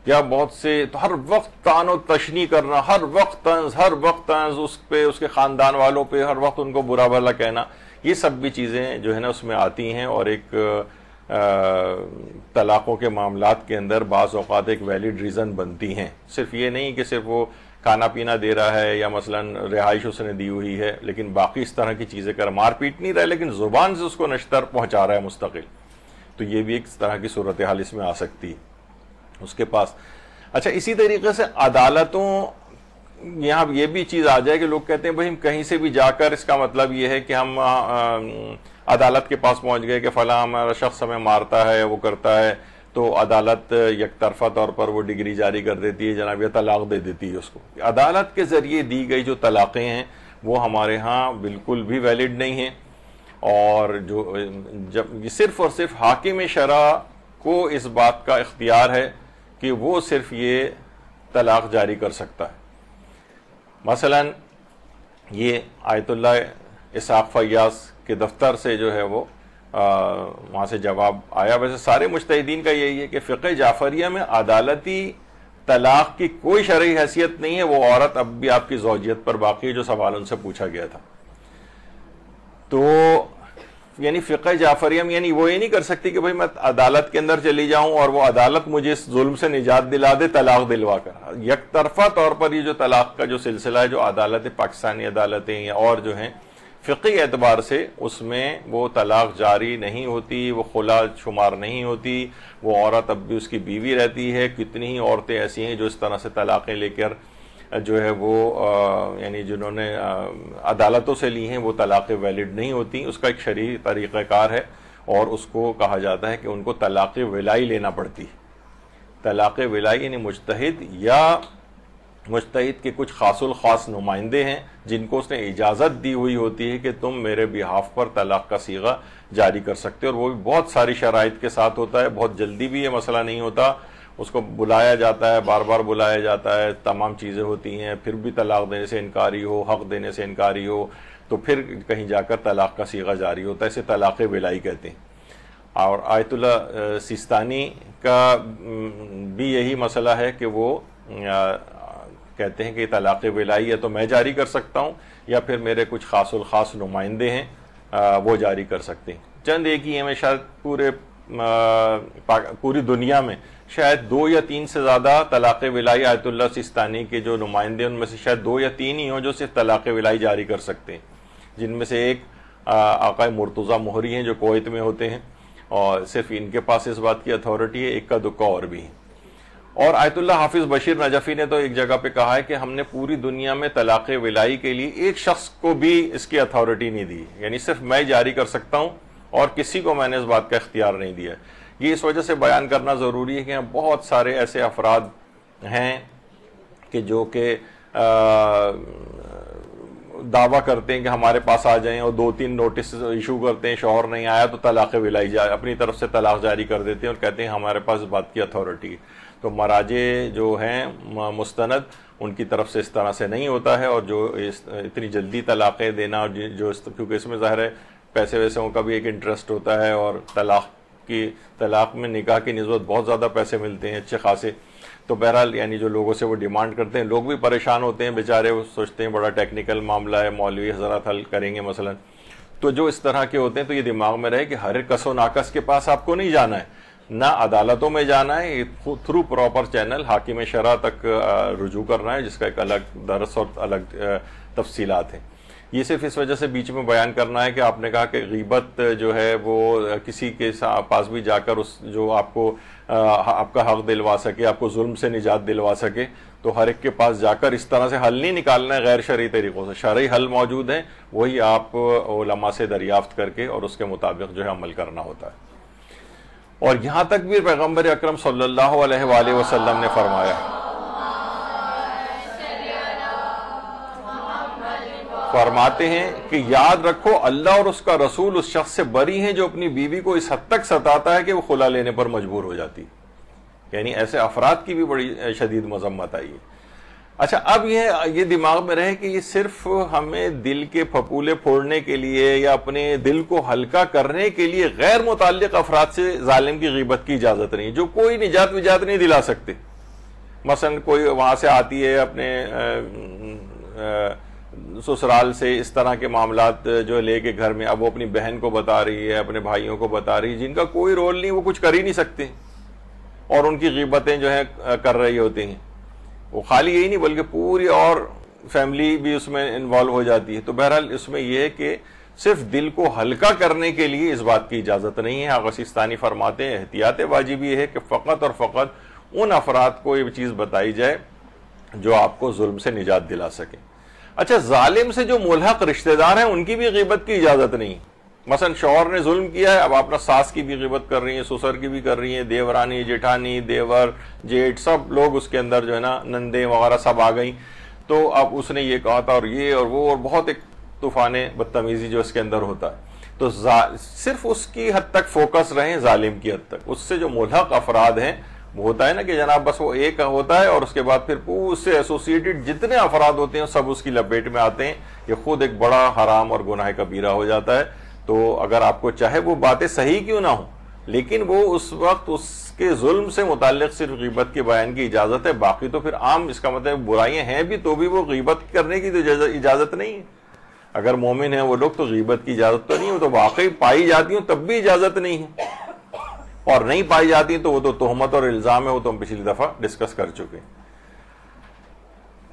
یا بہت سے ہر وقت تان و تشنی کرنا، ہر وقت طنز اس پہ، اس کے خاندان والوں پہ ہر وقت ان کو برا بھلا کہنا. یہ سب بھی چیزیں جو ہے نا اس میں آتی ہیں اور ایک طلاقوں کے معاملات کے اندر بعض اوقات ایک ویلڈ ریزن بنتی ہیں. صرف یہ نہیں کہ صرف وہ کھانا پینا دے رہا ہے یا مثلا رہائش اس نے دی ہوئی ہے، لیکن باقی اس طرح کی چیزیں کر مار پیٹ نہیں رہا لیکن زبان سے اس کو نشتر پہنچا رہا ہے مستقل. تو یہ بھی ایک طرح کی صورتحال اس میں آ سکتی ہے اس کے پاس. اچھا، اسی طریقے سے عدالتوں یہاں یہ بھی چیز آ جائے کہ لوگ کہتے ہیں بھائی ہم کہیں سے بھی جا کر، اس کا مطلب یہ ہے کہ ہم عدالت کے پاس پہنچ گئے کہ فلاں ہمارا شخص ہمیں مارتا ہے، وہ کرتا ہے، تو عدالت یک طرفہ طور پر وہ ڈگری جاری کر دیتی ہے، جناب یہ طلاق دے دیتی ہے اس کو. عدالت کے ذریعے دی گئی جو طلاقیں ہیں وہ ہمارے ہاں بالکل بھی ویلڈ نہیں ہیں. اور جو جب صرف اور صرف حاکم شرع کو اس بات کا اختیار ہے کہ وہ صرف یہ طلاق جاری کر سکتا ہے. مثلا یہ آیت اللہ اسحاق فیاض کے دفتر سے جو ہے وہ وہاں سے جواب آیا. ویسے سارے مجتہدین کا یہی ہے کہ فقہ جعفریہ میں عدالتی طلاق کی کوئی شرعی حیثیت نہیں ہے. وہ عورت اب بھی آپ کی زوجیت پر باقی ہے جو سوال ان سے پوچھا گیا تھا. تو یعنی فقہ جعفریہ میں یعنی وہ یہ نہیں کر سکتی کہ بھئی میں عدالت کے اندر چلی جاؤں اور وہ عدالت مجھے اس ظلم سے نجات دلا دے طلاق دلوا کر. یک طرفہ طور پر یہ جو طلاق کا جو سلسلہ ہے جو عدالت پاکستانی عدالتیں یا اور جو ہیں فقہی اعتبار سے اس میں وہ طلاق جاری نہیں ہوتی، وہ خلا شمار نہیں ہوتی. وہ عورت اب بھی اس کی بیوی رہتی ہے. کتنی ہی عورتیں ایسی ہیں جو اس طرح سے طلاقیں لے کر جو ہے وہ یعنی جنہوں نے عدالتوں سے لی ہیں وہ طلاق ویلڈ نہیں ہوتی. اس کا ایک شرعی طریقہ کار ہے اور اس کو کہا جاتا ہے کہ ان کو طلاق ولائی لینا پڑتی. طلاق ولائی یعنی مجتہد یا مجتہد کے کچھ خاص الخاص نمائندے ہیں جن کو اس نے اجازت دی ہوئی ہوتی ہے کہ تم میرے بہاف پر طلاق کا صیغہ جاری کر سکتے ہو. اور وہ بھی بہت ساری شرائط کے ساتھ ہوتا ہے. بہت جلدی بھی یہ مسئلہ نہیں ہوتا. اس کو بلایا جاتا ہے، بار بار بلایا جاتا ہے، تمام چیزیں ہوتی ہیں. پھر بھی طلاق دینے سے انکاری ہو، حق دینے سے انکاری ہو تو پھر کہیں جا کر طلاق کا صیغہ جاری ہوتا ہے. اسے طلاق ولائی کہتے ہیں. اور آیت اللہ سیستانی کا بھی یہی مسئلہ ہے کہ وہ کہتے ہیں کہ طلاق ولائی ہے تو میں جاری کر سکتا ہوں یا پھر میرے کچھ خاص الخاص نمائندے ہیں وہ جاری کر سکتے ہیں. چند ایک ہی ہیں. میں شاید پوری دنیا میں شاید 2 یا 3 سے زیادہ طلاق ولائی آیت اللہ سیستانی کے جو نمائندے ان میں سے شاید 2 یا 3 ہی ہوں جو صرف طلاق ولائی جاری کر سکتے ہیں. جن میں سے ایک آقا مرتضیٰ مہری ہیں جو کویت میں ہوتے ہیں اور صرف ان کے پاس اس بات کی اتھارٹی ہے. ایک کا دکا اور بھی ہے. اور آیت اللہ حافظ بشیر نجفی نے تو ایک جگہ پہ کہا ہے کہ ہم نے پوری دنیا میں طلاق ولائی کے لیے ایک شخص کو بھی اس کی اتھارٹی نہیں دی. یعنی صرف میں جاری کر سکتا ہوں اور کسی کو میں نے اس بات کا اختیار نہیں دیا. یہ اس وجہ سے بیان کرنا ضروری ہے کہ بہت سارے ایسے افراد ہیں کہ جو کہ دعویٰ کرتے ہیں کہ ہمارے پاس آ جائیں اور 2-3 نوٹس ایشو کرتے ہیں، شوہر نہیں آیا تو طلاق ولائی جائے، اپنی طرف سے طلاق جاری کر دیتے ہیں اور کہتے ہیں ہمارے پاس اس بات کی اتھارٹی ہے۔ تو مراجع جو ہیں مستند ان کی طرف سے اس طرح سے نہیں ہوتا ہے، اور جو اتنی جلدی طلاقیں دینا، اور جو کیونکہ اس میں ظاہر ہے پیسے ویسوں کا بھی ایک انٹرسٹ ہوتا ہے، اور طلاق میں نکاح کی نسبت بہت زیادہ پیسے ملتے ہیں اچھے خاصے، تو بہرحال یعنی جو لوگوں سے وہ ڈیمانڈ کرتے ہیں، لوگ بھی پریشان ہوتے ہیں بیچارے، وہ سوچتے ہیں بڑا ٹیکنیکل معاملہ ہے، مولوی حضرات حل کریں گے مثلا۔ تو جو اس طرح کے ہوتے ہیں تو یہ دماغ میں رہے کہ ہر کس و ناقص کے پاس آپ کو نہیں جانا ہے، نہ عدالتوں میں جانا ہے، تھرو پراپر چینل حاکم شرع تک رجوع کرنا ہے، جس کا ایک الگ درس اور الگ تفصیلات ہیں۔ یہ صرف اس وجہ سے بیچ میں بیان کرنا ہے کہ آپ نے کہا کہ غیبت جو ہے وہ کسی کے پاس بھی جا کر اس جو آپ کو آپ کا حق دلوا سکے، آپ کو ظلم سے نجات دلوا سکے، تو ہر ایک کے پاس جا کر اس طرح سے حل نہیں نکالنا ہے غیر شرعی طریقوں سے۔ شرعی حل موجود ہیں، وہی آپ علماء سے دریافت کر کے اور اس کے مطابق جو ہے عمل کرنا ہوتا ہے۔ اور یہاں تک بھی پیغمبر اکرم صلی اللہ علیہ وآلہ وسلم نے فرمایا، فرماتے ہیں کہ یاد رکھو اللہ اور اس کا رسول اس شخص سے بری ہیں جو اپنی بیوی کو اس حد تک ستاتا ہے کہ وہ خلا لینے پر مجبور ہو جاتی، یعنی ایسے افراد کی بھی بڑی شدید مذمت آئی ہے۔ اچھا، اب یہ دماغ میں رہے کہ یہ صرف ہمیں دل کے پھپولے پھوڑنے کے لیے یا اپنے دل کو ہلکا کرنے کے لیے غیر متعلق افراد سے ظالم کی غیبت کی اجازت نہیں، جو کوئی نجات وجات نہیں دلا سکتے۔ مثلا کوئی وہاں سے آتی ہے اپنے سسرال سے اس طرح کے معاملات جو لے کے گھر میں، اب وہ اپنی بہن کو بتا رہی ہے، اپنے بھائیوں کو بتا رہی ہے، جن کا کوئی رول نہیں، وہ کچھ کر ہی نہیں سکتے، اور ان کی غیبتیں جو ہیں کر رہی ہوتی ہیں۔ وہ خالی یہی نہیں بلکہ پوری اور فیملی بھی اس میں انوالو ہو جاتی ہے۔ تو بہرحال اس میں یہ ہے کہ صرف دل کو ہلکا کرنے کے لیے اس بات کی اجازت نہیں ہے۔ آغا سیستانی فرماتے ہیں احتیاط واجب یہ ہے کہ فقط اور فقط ان افراد کو یہ چیز بتائی جائے جو آپ کو ظلم سے نجات دلا سکے۔ اچھا، ظالم سے جو ملحق رشتہ دار ہیں ان کی بھی غیبت کی اجازت نہیں۔ مثلا شوہر نے ظلم کیا ہے، اب آپ نے ساس کی بھی غیبت کر رہی ہیں، سسر کی بھی کر رہی ہیں، دیورانی، جیٹھانی، دیور، جیٹ، سب لوگ اس کے اندر جو ہے نا، نندے وغیرہ سب آ گئیں، تو اب اس نے یہ کہا تھا اور یہ اور وہ، اور بہت ایک طوفان بدتمیزی جو اس کے اندر ہوتا ہے۔ تو صرف اس کی حد تک فوکس رہیں، ظالم کی حد تک۔ اس سے جو ملحق افراد ہیں وہ ہوتا ہے نا کہ جناب بس وہ ایک ہوتا ہے اور اس کے بعد پھر اس سے ایسوسیٹڈ جتنے افراد ہوتے ہیں سب اس کی لپیٹ میں آتے ہیں، یہ خود ایک بڑا حرام اور گناہ کبیرہ ہو جاتا ہے۔ تو اگر آپ کو چاہے وہ باتیں صحیح کیوں نہ ہوں، لیکن وہ اس وقت اس کے ظلم سے متعلق صرف غیبت کے بیان کی اجازت ہے، باقی تو پھر عام اس کا مطلب برائیاں ہیں بھی تو بھی وہ غیبت کرنے کی تو اجازت نہیں ہے۔ اگر مومن ہیں وہ لوگ تو غیبت کی اجازت تو نہیں ہے، تو واقعی پائی جاتی ہوں تب بھی اجازت نہیں ہے، اور نہیں پائی جاتی تو وہ تو تہمت اور الزام ہے، وہ تو ہم پچھلی دفعہ ڈسکس کر چکے۔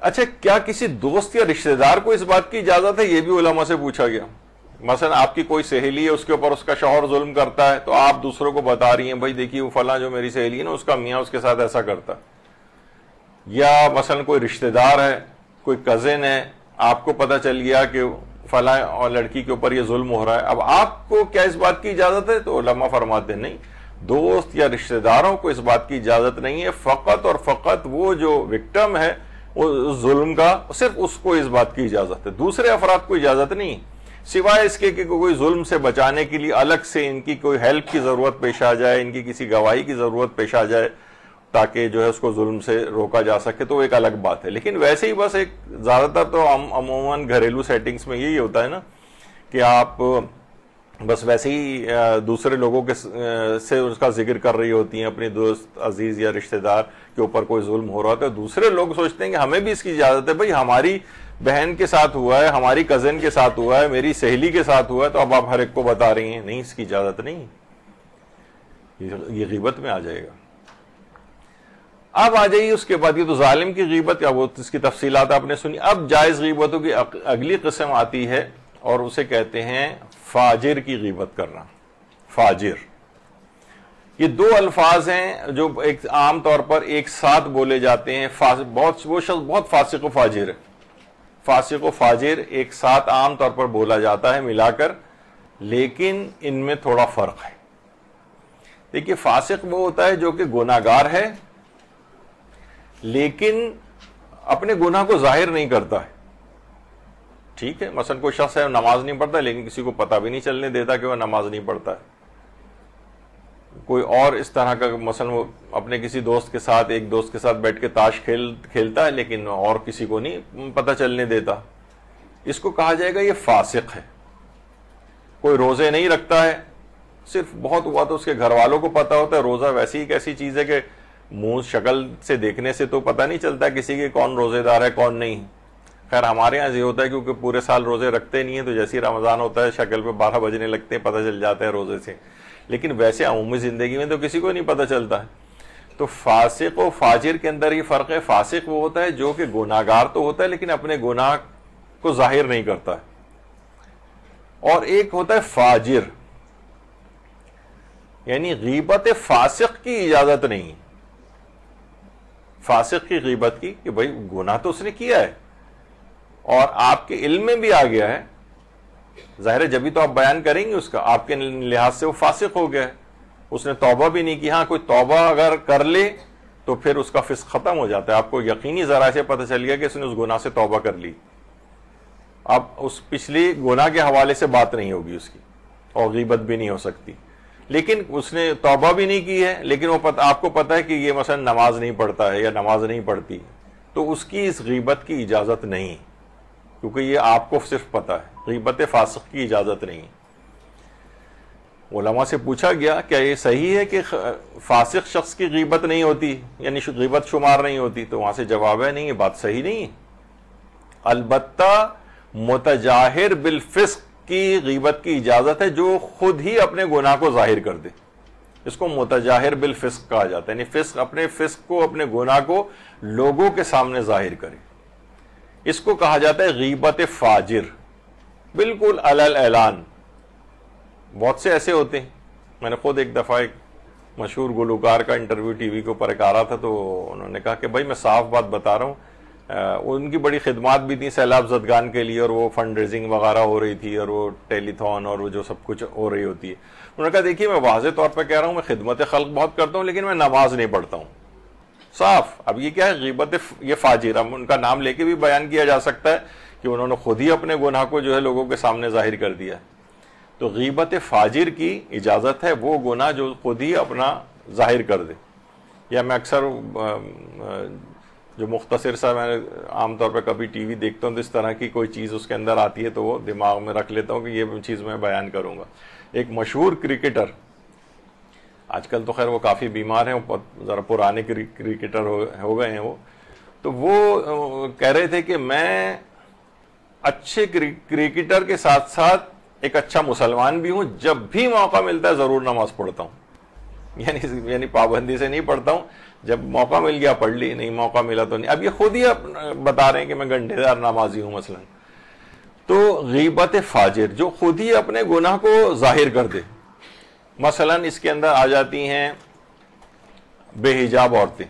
اچھا، کیا کسی دوست یا رشتہ دار کو اس بات کی اجازت ہے؟ یہ بھی علماء سے پوچھا گیا۔ مثلا آپ کی کوئی سہیلی ہے، اس کے اوپر اس کا شوہر ظلم کرتا ہے، تو آپ دوسروں کو بتا رہی ہیں بھائی دیکھیے وہ فلاں جو میری سہیلی ہے نا، اس کا میاں اس کے ساتھ ایسا کرتا۔ یا مثلا کوئی رشتہ دار ہے، کوئی کزن ہے، آپ کو پتہ چل گیا کہ فلاں اور لڑکی کے اوپر یہ ظلم ہو رہا ہے، اب آپ کو کیا اس بات کی اجازت ہے؟ تو علماء فرماتے ہیں نہیں، دوست یا رشتہ داروں کو اس بات کی اجازت نہیں ہے، فقط اور فقط وہ جو وکٹم ہے اس ظلم کا، صرف اس کو اس بات کی اجازت ہے، دوسرے افراد کو اجازت نہیں، سوائے اس کے کہ کوئی ظلم سے بچانے کے لیے الگ سے ان کی کوئی ہیلپ کی ضرورت پیش آ جائے، ان کی کسی گواہی کی ضرورت پیش آ جائے تاکہ جو ہے اس کو ظلم سے روکا جا سکے، تو ایک الگ بات ہے۔ لیکن ویسے ہی بس ایک زیادہ تر تو عموماً گھریلو سیٹنگز میں یہی ہوتا ہے نا کہ آپ بس ویسے ہی دوسرے لوگوں کے سے اس کا ذکر کر رہی ہوتی ہیں، اپنے دوست عزیز یا رشتہ دار کے اوپر کوئی ظلم ہو رہا ہوتا ہے، دوسرے لوگ سوچتے ہیں کہ ہمیں بھی اس کی اجازت ہے، بھئی ہماری بہن کے ساتھ ہوا ہے، ہماری کزن کے ساتھ ہوا ہے، میری سہیلی کے ساتھ ہوا ہے، تو اب آپ ہر ایک کو بتا رہی ہیں، نہیں، اس کی اجازت نہیں، یہ غیبت میں آ جائے گا۔ اب آ جائیے اس کے بعد، یہ تو ظالم کی غیبت، یا وہ اس کی تفصیلات آپ نے سنی۔ اب جائز غیبتوں کی اگلی قسم آتی ہے اور اسے کہتے ہیں فاجر کی غیبت کرنا۔ فاجر، یہ دو الفاظ ہیں جو ایک عام طور پر ایک ساتھ بولے جاتے ہیں۔ وہ شخص بہت فاسق و فاجر ہے، فاسق و فاجر ایک ساتھ عام طور پر بولا جاتا ہے ملا کر، لیکن ان میں تھوڑا فرق ہے۔ دیکھیے فاسق وہ ہوتا ہے جو کہ گناہگار ہے لیکن اپنے گناہ کو ظاہر نہیں کرتا ہے. ٹھیک ہے, مثلا کوئی شخص ہے نماز نہیں پڑھتا لیکن کسی کو پتہ بھی نہیں چلنے دیتا کہ وہ نماز نہیں پڑھتا ہے. کوئی اور اس طرح کا, مثلا وہ اپنے کسی دوست کے ساتھ, ایک دوست کے ساتھ بیٹھ کے تاش کھیلتا ہے لیکن اور کسی کو نہیں پتہ چلنے دیتا, اس کو کہا جائے گا یہ فاسق ہے. کوئی روزے نہیں رکھتا ہے, صرف بہت ہوا تو اس کے گھر والوں کو پتہ ہوتا ہے. روزہ ویسی ایک ایسی چیز ہے کہ منہ شکل سے دیکھنے سے تو پتہ نہیں چلتا کسی کے کون روزے دار ہے کون نہیں. خیر ہمارے یہاں یہ ہوتا ہے کیونکہ پورے سال روزے رکھتے نہیں ہیں تو جیسے ہی رمضان ہوتا ہے شکل پہ 12 بجنے لگتے ہیں, پتہ چل جاتا ہے روزے سے. لیکن ویسے عمومی زندگی میں تو کسی کو نہیں پتہ چلتا ہے. تو فاسق و فاجر کے اندر یہ فرق ہے. فاسق وہ ہوتا ہے جو کہ گناہگار تو ہوتا ہے لیکن اپنے گناہ کو ظاہر نہیں کرتا ہے, اور ایک ہوتا ہے فاجر, یعنی غیبت فاسق کی اجازت نہیں. فاسق کی غیبت کی کہ بھائی گناہ تو اس نے کیا ہے اور آپ کے علم میں بھی آ گیا ہے, ظاہر ہے جبھی تو آپ بیان کریں گے اس کا, آپ کے لحاظ سے وہ فاسق ہو گیا ہے. اس نے توبہ بھی نہیں کی. ہاں کوئی توبہ اگر کر لے تو پھر اس کا فسق ختم ہو جاتا ہے. آپ کو یقینی ذرائع سے پتہ چل گیا کہ اس نے اس گناہ سے توبہ کر لی, اب اس پچھلی گناہ کے حوالے سے بات نہیں ہوگی اس کی اور غیبت بھی نہیں ہو سکتی. لیکن اس نے توبہ بھی نہیں کی ہے لیکن وہ آپ کو پتہ ہے کہ یہ مثلا نماز نہیں پڑھتا ہے یا نماز نہیں پڑھتی, تو اس کی اس غیبت کی اجازت نہیں, کیونکہ یہ آپ کو صرف پتہ ہے. غیبت فاسق کی اجازت نہیں. علماء سے پوچھا گیا کیا یہ صحیح ہے کہ فاسق شخص کی غیبت نہیں ہوتی, یعنی غیبت شمار نہیں ہوتی؟ تو وہاں سے جواب ہے نہیں, یہ بات صحیح نہیں ہے. البتہ متجاہر بالفسق کی غیبت کی اجازت ہے جو خود ہی اپنے گناہ کو ظاہر کر دے. اس کو متجاہر بالفسق کہا جاتا ہے, یعنی فسق, اپنے فسق کو, اپنے گناہ کو لوگوں کے سامنے ظاہر کرے. اس کو کہا جاتا ہے غیبت فاجر, بالکل علل اعلان. بہت سے ایسے ہوتے ہیں. میں نے خود ایک دفعہ ایک مشہور گلوکار کا انٹرویو ٹی وی کے اوپر ایک آ رہا تھا, تو انہوں نے کہا کہ بھائی میں صاف بات بتا رہا ہوں, ان کی بڑی خدمات بھی تھیں سیلاب زدگان کے لیے, اور وہ فنڈ ریزنگ وغیرہ ہو رہی تھی, اور وہ ٹیلی تھون اور وہ جو سب کچھ ہو رہی ہوتی ہے. انہوں نے کہا دیکھیے میں واضح طور پہ کہہ رہا ہوں, میں خدمت خلق بہت کرتا ہوں لیکن میں نماز نہیں پڑھتا ہوں. صاف. اب یہ کیا ہے؟ غیبت یہ فاجر. اب ان کا نام لے کے بھی بیان کیا جا سکتا ہے کہ انہوں نے خود ہی اپنے گناہ کو جو ہے لوگوں کے سامنے ظاہر کر دیا. تو غیبت فاجر کی اجازت ہے وہ گناہ جو خود ہی اپنا ظاہر کر دے. یا میں اکثر جو مختصر سا, میں عام طور پہ کبھی ٹی وی دیکھتا ہوں تو اس طرح کی کوئی چیز اس کے اندر آتی ہے تو وہ دماغ میں رکھ لیتا ہوں کہ یہ چیز میں بیان کروں گا. ایک مشہور کرکٹر, آج کل تو خیر وہ کافی بیمار ہیں, ذرا پرانے کرکٹر ہو گئے ہیں وہ, تو وہ کہہ رہے تھے کہ میں اچھے کرکٹر کے ساتھ ساتھ ایک اچھا مسلمان بھی ہوں, جب بھی موقع ملتا ہے ضرور نماز پڑھتا ہوں. یعنی پابندی سے نہیں پڑھتا ہوں, جب موقع مل گیا پڑھ لی, نہیں موقع ملا تو نہیں. اب یہ خود ہی بتا رہے ہیں کہ میں گھنٹے دار نمازی ہوں مثلا. تو غیبت فاجر جو خود ہی اپنے گناہ کو ظاہر کر دے. مثلا اس کے اندر آ جاتی ہیں بے حجاب عورتیں,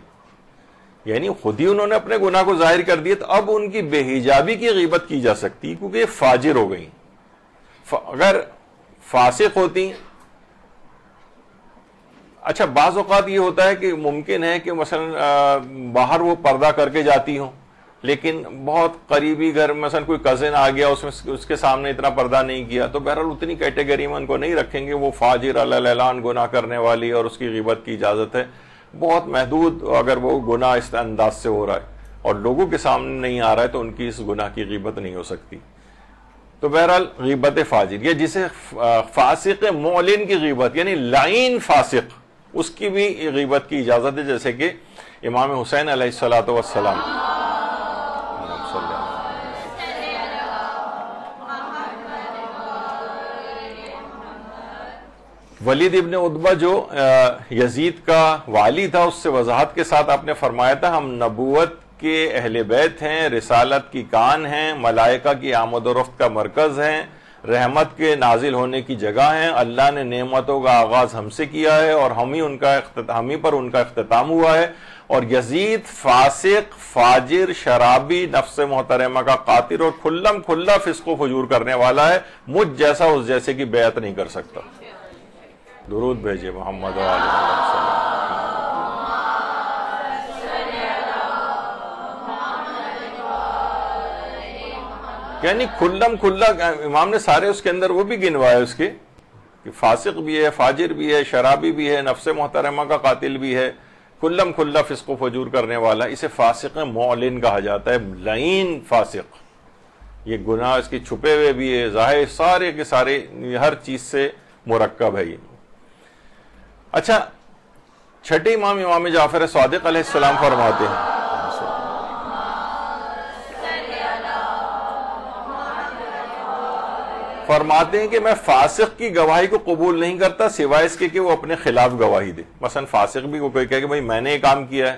یعنی خود ہی انہوں نے اپنے گناہ کو ظاہر کر دیا, تو اب ان کی بے حجابی کی غیبت کی جا سکتی کیونکہ یہ فاجر ہو گئی. اگر فاسق ہوتی, اچھا بعض اوقات یہ ہوتا ہے کہ ممکن ہے کہ مثلا باہر وہ پردہ کر کے جاتی ہوں لیکن بہت قریبی گھر, مثلا کوئی کزن آ گیا, اس کے سامنے اتنا پردہ نہیں کیا, تو بہرحال اتنی کیٹیگری میں ان کو نہیں رکھیں گے. وہ فاجر علی اعلان گناہ کرنے والی, اور اس کی غیبت کی اجازت ہے بہت محدود. اگر وہ گناہ اس انداز سے ہو رہا ہے اور لوگوں کے سامنے نہیں آ رہا ہے تو ان کی اس گناہ کی غیبت نہیں ہو سکتی. تو بہرحال غیبت فاجر, یہ جسے فاسق معلن کی غیبت یعنی لعین فاسق, اس کی بھی غیبت کی اجازت ہے, جیسے کہ امام حسین علیہ الصلوۃ والسلام. ولید ابن عتبہ جو یزید کا والی تھا, اس سے وضاحت کے ساتھ آپ نے فرمایا تھا ہم نبوت کے اہل بیت ہیں, رسالت کی کان ہیں, ملائکہ کی آمد و رفت کا مرکز ہیں, رحمت کے نازل ہونے کی جگہ ہیں. اللہ نے نعمتوں کا آغاز ہم سے کیا ہے اور ہم ہی پر ان کا اختتام ہوا ہے. اور یزید فاسق, فاجر, شرابی, نفس محترمہ کا قاتل اور کھلا فسق و فجور کرنے والا ہے. مجھ جیسا اس جیسے کی بیعت نہیں کر سکتا. درود بھیجے محمد و آل محمد. یعنی کھلم کھلا امام نے سارے اس کے اندر وہ بھی گنوائے اس کے کہ فاسق بھی ہے، فاجر بھی ہے، شرابی بھی ہے، نفس محترمہ کا قاتل بھی ہے، کھلم کھلا فسق و فجور کرنے والا. اسے فاسق معلن کہا جاتا ہے، لعین فاسق. یہ گناہ اس کے چھپے ہوئے بھی ہے، ظاہر، سارے کے سارے ہر چیز سے مرکب ہے یہ. اچھا، چھٹے امام امام جعفر صادق علیہ السلام فرماتے ہیں کہ میں فاسق کی گواہی کو قبول نہیں کرتا سوائے اس کے کہ وہ اپنے خلاف گواہی دے. مثلا فاسق بھی وہ کوئی کہے کہ بھائی میں نے یہ کام کیا ہے،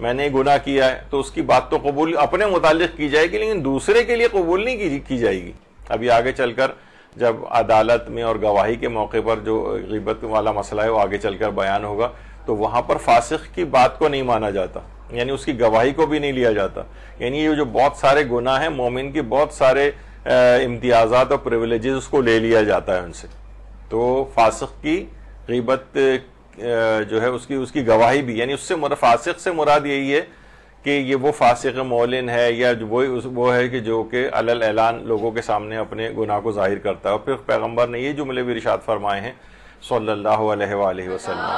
میں نے گناہ کیا ہے، تو اس کی بات تو قبول اپنے متعلق کی جائے گی لیکن دوسرے کے لیے قبول نہیں کی جائے گی. ابھی آگے چل کر جب عدالت میں اور گواہی کے موقع پر جو غیبت والا مسئلہ ہے وہ آگے چل کر بیان ہوگا تو وہاں پر فاسق کی بات کو نہیں مانا جاتا، یعنی اس کی گواہی کو بھی نہیں لیا جاتا. یعنی یہ جو بہت سارے گناہ ہیں، مومن کی بہت سارے امتیازات اور پریولیجز اس کو لے لیا جاتا ہے ان سے. تو فاسق کی غیبت جو ہے اس کی گواہی بھی، یعنی اس سے فاسق سے مراد یہی ہے کہ یہ وہ فاسق معلن ہے یا وہ ہے کہ جو کہ علل اعلان لوگوں کے سامنے اپنے گناہ کو ظاہر کرتا ہے. اور پھر پیغمبر نے یہ جملے بھی ارشاد فرمائے ہیں صلی اللہ علیہ وآلہ وسلم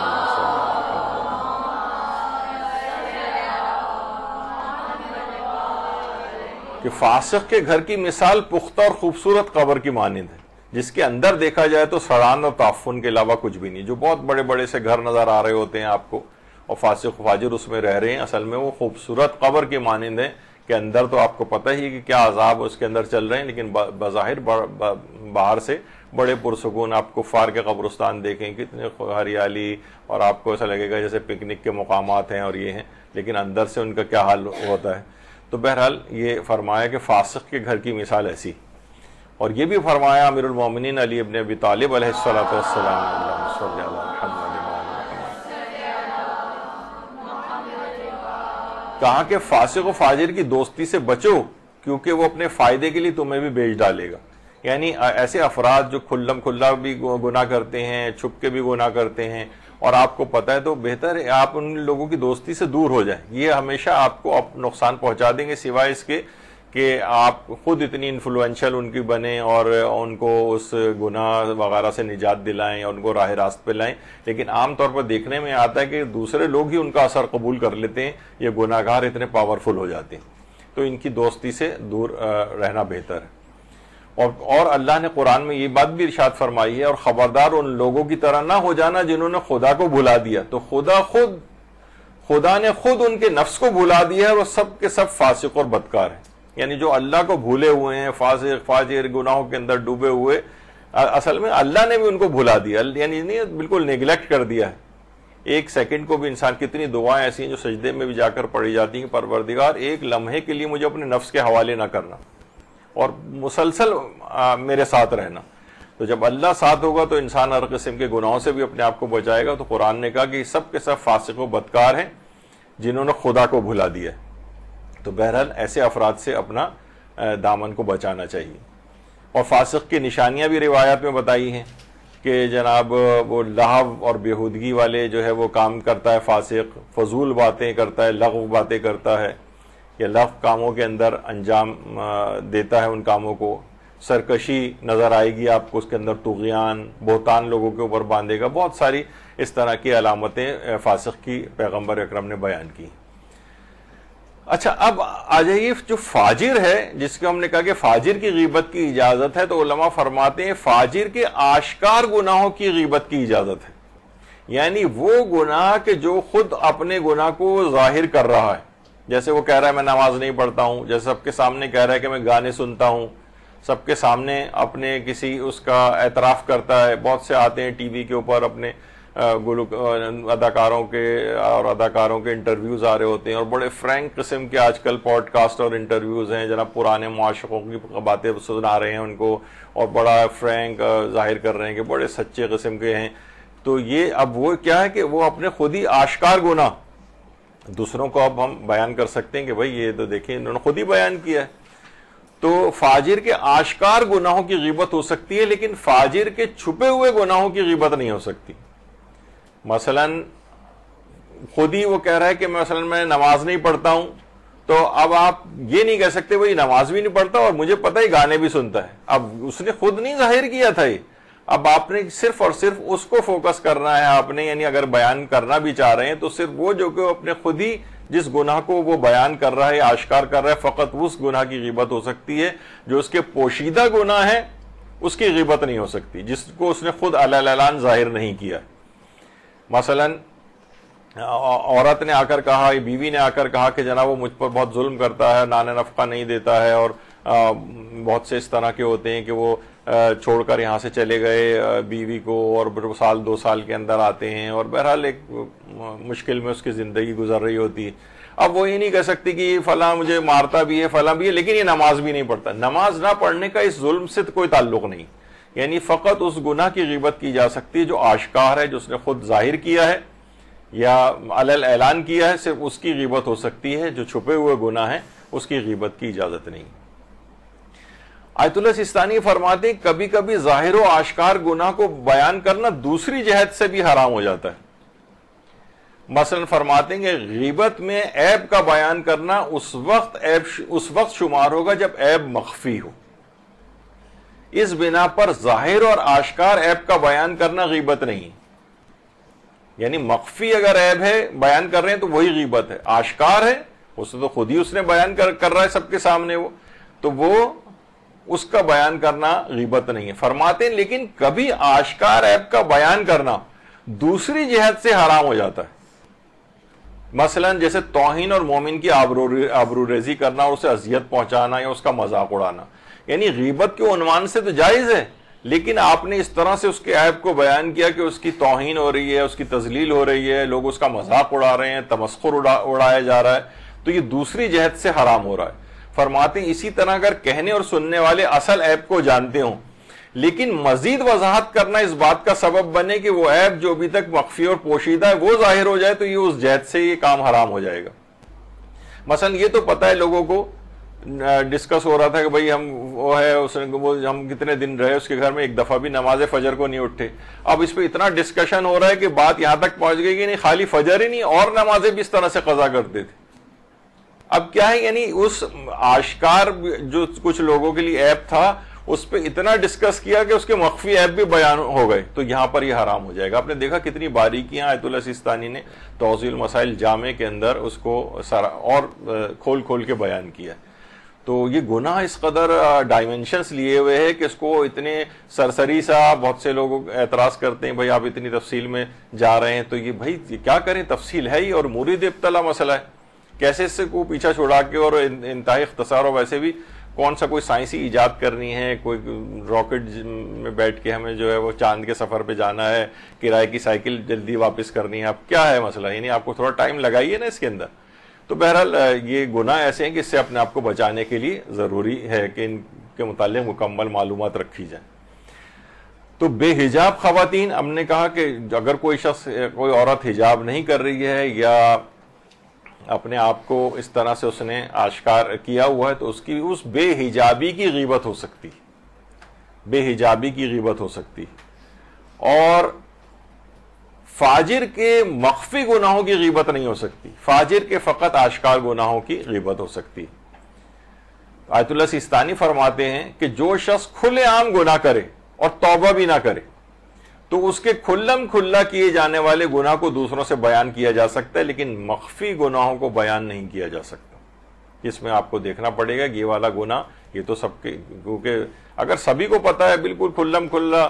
کہ فاسق کے گھر کی مثال پختہ اور خوبصورت قبر کی مانند ہے جس کے اندر دیکھا جائے تو سڑان اور تعفن کے علاوہ کچھ بھی نہیں. جو بہت بڑے بڑے سے گھر نظر آ رہے ہوتے ہیں آپ کو اور فاسق و فاجر اس میں رہ رہے ہیں، اصل میں وہ خوبصورت قبر کی مانند ہے کہ اندر تو آپ کو پتہ ہی کہ کیا عذاب اس کے اندر چل رہے ہیں، لیکن بظاہر باہر سے بڑے پرسکون آپ کفار کے قبرستان دیکھیں، کتنے ہریالی، اور آپ کو ایسا لگے گا جیسے پکنک کے مقامات ہیں اور یہ ہیں، لیکن اندر سے ان کا کیا حال ہوتا ہے. تو بہرحال یہ فرمایا کہ فاسق کے گھر کی مثال ایسی. اور یہ بھی فرمایا امیر المومنین علی ابن ابی طالب علیہ الصلوۃ والسلام اللہم صلی علی محمد. کہا کہ فاسق و فاجر کی دوستی سے بچو کیونکہ وہ اپنے فائدے کے لیے تمہیں بھی بیچ ڈالے گا. یعنی ایسے افراد جو کھلم کھلا بھی گناہ کرتے ہیں، چھپ کے بھی گناہ کرتے ہیں اور آپ کو پتہ ہے، تو بہتر ہے آپ ان لوگوں کی دوستی سے دور ہو جائیں. یہ ہمیشہ آپ کو نقصان پہنچا دیں گے سوائے اس کے کہ آپ خود اتنی انفلوئنشل ان کی بنیں اور ان کو اس گناہ وغیرہ سے نجات دلائیں اور ان کو راہ راست پہ لائیں. لیکن عام طور پر دیکھنے میں آتا ہے کہ دوسرے لوگ ہی ان کا اثر قبول کر لیتے ہیں، یہ گناہ گار اتنے پاورفل ہو جاتے ہیں. تو ان کی دوستی سے دور رہنا بہتر ہے. اور اللہ نے قرآن میں یہ بات بھی ارشاد فرمائی ہے، اور خبردار ان لوگوں کی طرح نہ ہو جانا جنہوں نے خدا کو بھلا دیا. تو خدا نے خود ان کے نفس کو بھلا دیا ہے اور سب کے سب فاسق اور بدکار ہیں. یعنی جو اللہ کو بھولے ہوئے ہیں، فاسق فاجر گناہوں کے اندر ڈوبے ہوئے، اصل میں اللہ نے بھی ان کو بھلا دیا، یعنی بالکل نیگلیکٹ کر دیا ہے. ایک سیکنڈ کو بھی انسان، کتنی دعائیں ایسی ہیں جو سجدے میں بھی جا کر پڑھی جاتی ہیں کہ پروردگار ایک لمحے کے لیے مجھے اپنے نفس کے حوالے نہ کرنا اور مسلسل میرے ساتھ رہنا. تو جب اللہ ساتھ ہوگا تو انسان ہر قسم کے گناہوں سے بھی اپنے آپ کو بچائے گا. تو قرآن نے کہا کہ سب کے سب فاسق و بدکار ہیں جنہوں نے خدا کو بھلا دیا. تو بہرحال ایسے افراد سے اپنا دامن کو بچانا چاہیے. اور فاسق کی نشانیاں بھی روایات میں بتائی ہیں کہ جناب وہ لہو اور بیہودگی والے جو ہے وہ کام کرتا ہے فاسق، فضول باتیں کرتا ہے، لغو باتیں کرتا ہے یا لغو کاموں کے اندر انجام دیتا ہے ان کاموں کو. سرکشی نظر آئے گی آپ کو اس کے اندر، طغیان، بہتان لوگوں کے اوپر باندھے گا. بہت ساری اس طرح کی علامتیں فاسق کی پیغمبر اکرم نے بیان کی. اچھا، اب آ جائیے جو فاجر ہے جس کو ہم نے کہا کہ فاجر کی غیبت کی اجازت ہے، تو علماء فرماتے ہیں فاجر کے آشکار گناہوں کی غیبت کی اجازت ہے. یعنی وہ گناہ کہ جو خود اپنے گناہ کو ظاہر کر رہا ہے، جیسے وہ کہہ رہا ہے میں نماز نہیں پڑھتا ہوں، جیسے سب کے سامنے کہہ رہا ہے کہ میں گانے سنتا ہوں، سب کے سامنے اپنے کسی اس کا اعتراف کرتا ہے. بہت سے آتے ہیں ٹی وی کے اوپر اپنے اداکاروں کے انٹرویوز آ رہے ہوتے ہیں اور بڑے فرینک قسم کے آج کل پوڈ کاسٹ اور انٹرویوز ہیں جناب، پرانے معاشقوں کی باتیں سنا رہے ہیں ان کو اور بڑا فرینک ظاہر کر رہے ہیں کہ بڑے سچے قسم کے ہیں. تو یہ اب وہ کیا ہے کہ وہ اپنے خود ہی آشکار گناہ دوسروں کو اب ہم بیان کر سکتے ہیں کہ بھائی یہ تو دیکھیں انہوں نے خود ہی بیان کیا ہے. تو فاجر کے آشکار گناہوں کی غیبت ہو سکتی ہے لیکن فاجر کے چھپے ہوئے گناہوں کی غیبت نہیں ہو سکتی. مثلاً خود ہی وہ کہہ رہا ہے کہ مثلاً میں نماز نہیں پڑھتا ہوں، تو اب آپ یہ نہیں کہہ سکتے وہی نماز بھی نہیں پڑھتا اور مجھے پتہ ہی گانے بھی سنتا ہے. اب اس نے خود نہیں ظاہر کیا تھا یہ، اب آپ نے صرف اور صرف اس کو فوکس کرنا ہے آپ نے، یعنی اگر بیان کرنا بھی چاہ رہے ہیں تو صرف وہ جو کہ اپنے خود ہی جس گناہ کو وہ بیان کر رہا ہے، آشکار کر رہا ہے، فقط اس گناہ کی غیبت ہو سکتی ہے. جو اس کے پوشیدہ گناہ ہے اس کی غیبت نہیں ہو سکتی، جس کو اس نے خود اعلان ظاہر نہیں کیا. مثلاً عورت نے آ کر کہا، بیوی نے آ کر کہا کہ جناب وہ مجھ پر بہت ظلم کرتا ہے، نان نفقہ نہیں دیتا ہے، اور بہت سے اس طرح کے ہوتے ہیں کہ وہ چھوڑ کر یہاں سے چلے گئے بیوی کو اور سال 2 سال کے اندر آتے ہیں، اور بہرحال ایک مشکل میں اس کی زندگی گزر رہی ہوتی ہے. اب وہ یہ نہیں کہہ سکتی کہ فلاں مجھے مارتا بھی ہے، فلاں بھی ہے، لیکن یہ نماز بھی نہیں پڑھتا. نماز نہ پڑھنے کا اس ظلم سے کوئی تعلق نہیں، یعنی فقط اس گناہ کی غیبت کی جا سکتی ہے جو آشکار ہے، جو اس نے خود ظاہر کیا ہے یا علل اعلان کیا ہے، صرف اس کی غیبت ہو سکتی ہے. جو چھپے ہوئے گناہ ہیں اس کی غیبت کی اجازت نہیں. آیت اللہ سیستانی فرماتے ہیں کبھی کبھی ظاہر و آشکار گناہ کو بیان کرنا دوسری جہت سے بھی حرام ہو جاتا ہے. مثلا فرماتے ہیں کہ غیبت میں عیب کا بیان کرنا اس وقت شمار ہوگا جب عیب مخفی ہو. اس بنا پر ظاہر اور آشکار عیب کا بیان کرنا غیبت نہیں، یعنی مخفی اگر عیب ہے بیان کر رہے ہیں تو وہی غیبت ہے. آشکار ہے اس تو خود ہی اس نے بیان کر رہا ہے سب کے سامنے، وہ تو وہ اس کا بیان کرنا غیبت نہیں ہے. فرماتے ہیں لیکن کبھی آشکار عیب کا بیان کرنا دوسری جہت سے حرام ہو جاتا ہے. مثلا جیسے توہین اور مومن کی آبروریزی کرنا اور اسے اذیت پہنچانا یا اس کا مذاق اڑانا، یعنی غیبت کے عنوان سے تو جائز ہے، لیکن آپ نے اس طرح سے اس کے عیب کو بیان کیا کہ اس کی توہین ہو رہی ہے، اس کی تذلیل ہو رہی ہے، لوگ اس کا مذاق اڑا رہے ہیں، تمسخر اڑایا جا رہا ہے، تو یہ دوسری جہت سے حرام ہو رہا ہے. فرماتے ہیں اسی طرح اگر کہنے اور سننے والے اصل عیب کو جانتے ہوں لیکن مزید وضاحت کرنا اس بات کا سبب بنے کہ وہ عیب جو ابھی تک مخفی اور پوشیدہ ہے وہ ظاہر ہو جائے، تو یہ اس جہت سے یہ کام حرام ہو جائے گا. مثلا یہ تو پتہ ہے لوگوں کو، ڈسکس ہو رہا تھا کہ بھئی ہم کتنے دن رہے اس کے گھر میں، ایک دفعہ بھی نماز فجر کو نہیں اٹھے. اب اس پہ اتنا ڈسکشن ہو رہا ہے کہ بات یہاں تک پہنچ گئی کہ نہیں خالی فجر ہی نہیں اور نمازیں بھی اس طرح سے قضا کرتے تھے. اب کیا ہے، یعنی اس آشکار جو کچھ لوگوں کے لیے عیب تھا اس پہ اتنا ڈسکس کیا کہ اس کے مخفی عیب بھی بیان ہو گئے، تو یہاں پر یہ حرام ہو جائے گا. آپ نے دیکھا کتنی باریکیاں آیت اللہ سیستانی نے توضیح المسائل جامع کے اندر اس کو اور کھول کے بیان کیا. تو یہ گناہ اس قدر ڈائمنشنز لیے ہوئے ہے کہ اس کو اتنے سرسری سا بہت سے لوگ اعتراض کرتے ہیں بھائی آپ اتنی تفصیل میں جا رہے ہیں، تو یہ بھائی کیا کریں، تفصیل ہے ہی اور مورد ابتلا مسئلہ ہے. کیسے اس سے کو پیچھا چھوڑا کے اور انتہائی اختصار، اور ویسے بھی کون سا کوئی سائنسی ایجاد کرنی ہے، کوئی راکٹ میں بیٹھ کے ہمیں جو ہے وہ چاند کے سفر پہ جانا ہے، کرائے کی سائیکل جلدی واپس کرنی ہے. اب کیا ہے مسئلہ، یعنی آپ کو تھوڑا ٹائم لگائیے نا اس کے اندر. تو بہرحال یہ گناہ ایسے ہیں کہ اس سے اپنے آپ کو بچانے کے لیے ضروری ہے کہ ان کے متعلق مکمل معلومات رکھی جائیں. تو بے حجاب خواتین، ہم نے کہا کہ اگر کوئی عورت حجاب نہیں کر رہی ہے یا اپنے آپ کو اس طرح سے اس نے آشکار کیا ہوا ہے، تو اس بے حجابی کی غیبت ہو سکتی، بے حجابی کی غیبت ہو سکتی. اور فاجر کے مخفی گناہوں کی غیبت نہیں ہو سکتی، فاجر کے فقط آشکار گناہوں کی غیبت ہو سکتی. آیت اللہ سیستانی فرماتے ہیں کہ جو شخص کھلے عام گناہ کرے اور توبہ بھی نہ کرے تو اس کے کھلم کھلا کیے جانے والے گناہ کو دوسروں سے بیان کیا جا سکتا ہے، لیکن مخفی گناہوں کو بیان نہیں کیا جا سکتا. اس میں آپ کو دیکھنا پڑے گا یہ والا گناہ یہ تو سب کے، کیونکہ اگر سبھی کو پتا ہے بالکل کھلم کھلا،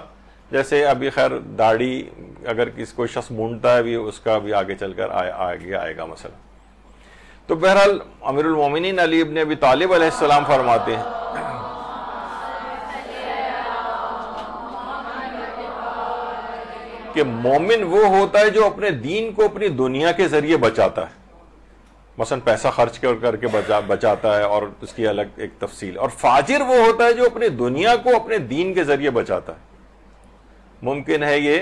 جیسے ابھی خیر داڑھی اگر کسی کوئی شخص مونڈتا ہے بھی، اس کا بھی آگے چل کر آگے آئے گا مسئلہ. تو بہرحال امیر المومنین علی ابن ابی طالب علیہ السلام فرماتے ہیں کہ مومن وہ ہوتا ہے جو اپنے دین کو اپنی دنیا کے ذریعے بچاتا ہے، مثلا پیسہ خرچ کر کے بچاتا ہے، اور اس کی الگ ایک تفصیل. اور فاجر وہ ہوتا ہے جو اپنی دنیا کو اپنے دین کے ذریعے بچاتا ہے. ممکن ہے یہ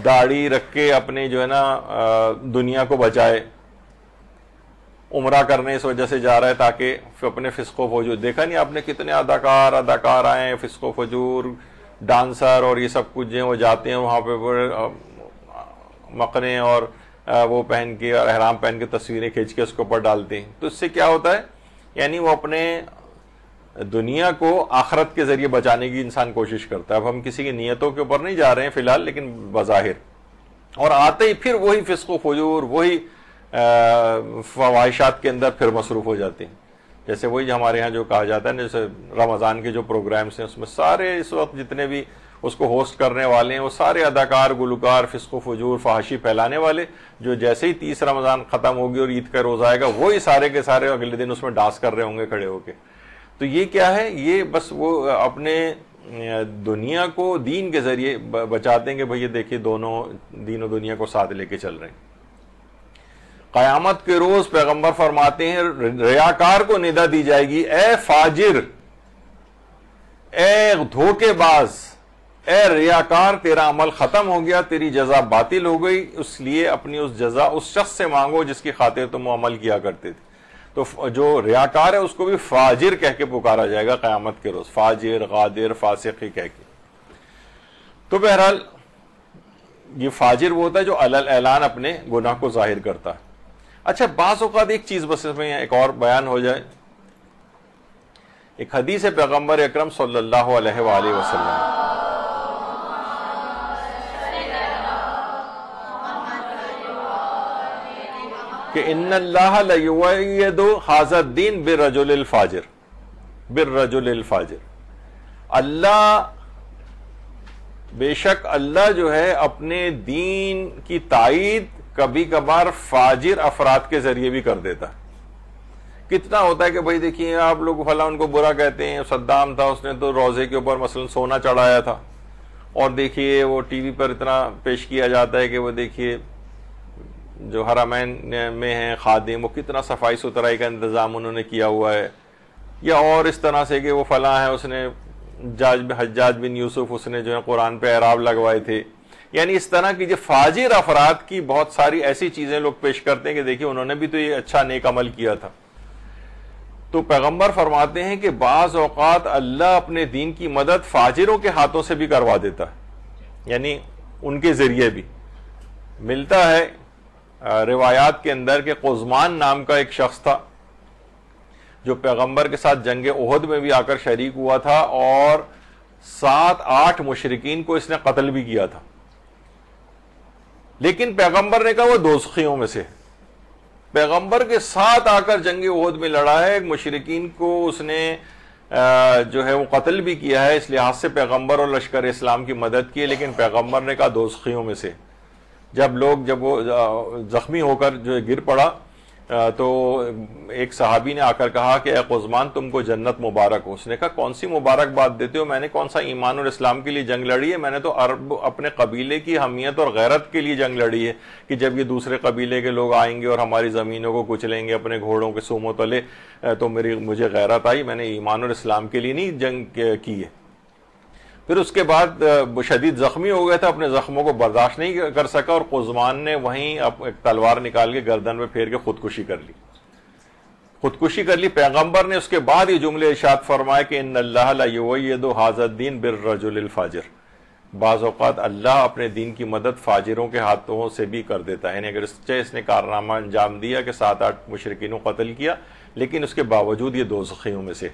داڑھی رکھ کے اپنے جو ہے نا دنیا کو بچائے، عمرہ کرنے اس وجہ سے جا رہا ہے تاکہ اپنے فسق و فجور، دیکھا نہیں آپ نے کتنے اداکار آئے ہیں، فسق و فجور ڈانسر اور یہ سب کچھ جو وہ جاتے ہیں وہاں پہ مقنے اور وہ پہن کے اور احرام پہن کے تصویریں کھینچ کے اس کے اوپر ڈالتے ہیں. تو اس سے کیا ہوتا ہے, یعنی وہ اپنے دنیا کو آخرت کے ذریعے بچانے کی انسان کوشش کرتا ہے. اب ہم کسی کی نیتوں کے اوپر نہیں جا رہے ہیں فی الحال, لیکن بظاہر, اور آتے ہی پھر وہی فسق و فجور, وہی فواہشات کے اندر پھر مصروف ہو جاتے ہیں. جیسے وہی ہمارے ہاں جو کہا جاتا ہے, جیسے رمضان کے جو پروگرامز ہیں اس میں سارے اس وقت جتنے بھی اس کو ہوسٹ کرنے والے ہیں وہ سارے اداکار, گلوکار, فسق و فجور, فحاشی پھیلانے والے, جو جیسے ہی 30 رمضان ختم ہوگی اور عید کا روز آئے گا وہی سارے کے سارے اگلے دن اس میں ڈانس کر رہے ہوں گے کھڑے ہو کے. تو یہ کیا ہے, یہ بس وہ اپنے دنیا کو دین کے ذریعے بچاتے ہیں کہ بھئی یہ دیکھیے دونوں دین و دنیا کو ساتھ لے کے چل رہے ہیں. قیامت کے روز پیغمبر فرماتے ہیں ریاکار کو ندا دی جائے گی, اے فاجر, اے دھوکے باز, اے ریاکار, تیرا عمل ختم ہو گیا, تیری جزا باطل ہو گئی, اس لیے اپنی اس جزا اس شخص سے مانگو جس کی خاطر تم عمل کیا کرتے تھے. تو جو ریاکار ہے اس کو بھی فاجر کہہ کے پکارا جائے گا قیامت کے روز, فاجر, غادر, فاسق ہی کہہ کے. تو بہرحال یہ فاجر وہ ہوتا ہے جو علل اعلان اپنے گناہ کو ظاہر کرتا ہے. اچھا, بعض اوقات ایک چیز بس اس میں ایک اور بیان ہو جائے. ایک حدیث ہے پیغمبر اکرم صلی اللہ علیہ وآلہ وسلم, کہ ان اللہ لیؤید ھذا الدین بالرجل الفاجر, بالرجل الفاجر, اللہ بے شک اللہ جو ہے اپنے دین کی تائید کبھی کبھار فاجر افراد کے ذریعے بھی کر دیتا ہے. کتنا ہوتا ہے کہ بھئی دیکھیے آپ لوگ فلاں ان کو برا کہتے ہیں, صدام تھا اس نے تو روزے کے اوپر مثلا سونا چڑھایا تھا, اور دیکھیے وہ ٹی وی پر اتنا پیش کیا جاتا ہے کہ وہ دیکھیے جو حرمین میں ہیں خادم, وہ کتنا صفائی ستھرائی کا انتظام انہوں نے کیا ہوا ہے, یا اور اس طرح سے کہ وہ فلاں ہے اس نے حجاج بن یوسف اس نے جو ہے قرآن پہ اعراب لگوائے تھے. یعنی اس طرح کی جو فاجر افراد کی بہت ساری ایسی چیزیں لوگ پیش کرتے ہیں کہ دیکھیے انہوں نے بھی تو یہ اچھا نیک عمل کیا تھا. تو پیغمبر فرماتے ہیں کہ بعض اوقات اللہ اپنے دین کی مدد فاجروں کے ہاتھوں سے بھی کروا دیتا ہے, یعنی ان کے ذریعے بھی. ملتا ہے روایات کے اندر کہ قزمان نام کا ایک شخص تھا جو پیغمبر کے ساتھ جنگ احد میں بھی آ کر شریک ہوا تھا, اور 7-8 مشرکین کو اس نے قتل بھی کیا تھا. لیکن پیغمبر نے کہا وہ دوزخیوں میں سے, پیغمبر کے ساتھ آ کر جنگ احد میں لڑا ہے, مشرکین کو اس نے جو ہے وہ قتل بھی کیا ہے, اس لحاظ سے پیغمبر اور لشکر اسلام کی مدد کی, لیکن پیغمبر نے کہا دوزخیوں میں سے. جب وہ زخمی ہو کر جو گر پڑا تو ایک صحابی نے آ کر کہا کہ اے قزمان تم کو جنت مبارک ہو. اس نے کہا کون سی مبارک بات دیتے ہو, میں نے کون سا ایمان اور اسلام کے لیے جنگ لڑی ہے, میں نے تو اپنے قبیلے کی حمیت اور غیرت کے لیے جنگ لڑی ہے کہ جب یہ دوسرے قبیلے کے لوگ آئیں گے اور ہماری زمینوں کو کچلیں گے اپنے گھوڑوں کے سوموں تلے, تو مجھے غیرت آئی, میں نے ایمان اور اسلام کے لیے نہیں جنگ کی ہے. پھر اس کے بعد شدید زخمی ہو گیا تھا, اپنے زخموں کو برداشت نہیں کر سکا, اور قزمان نے وہیں ایک تلوار نکال کے گردن میں پھیر کے خودکشی کر لی. پیغمبر نے اس کے بعد یہ جملے ارشاد فرمائے کہ ان اللہ لا یؤید ھذا الدین بالرجل الفاجر, بعض اوقات اللہ اپنے دین کی مدد فاجروں کے ہاتھوں سے بھی کر دیتا ہے. یعنی اگر اس نے کارنامہ انجام دیا کہ 7-8 مشرکین کو قتل کیا, لیکن اس کے باوجود یہ دوزخیوں میں سے.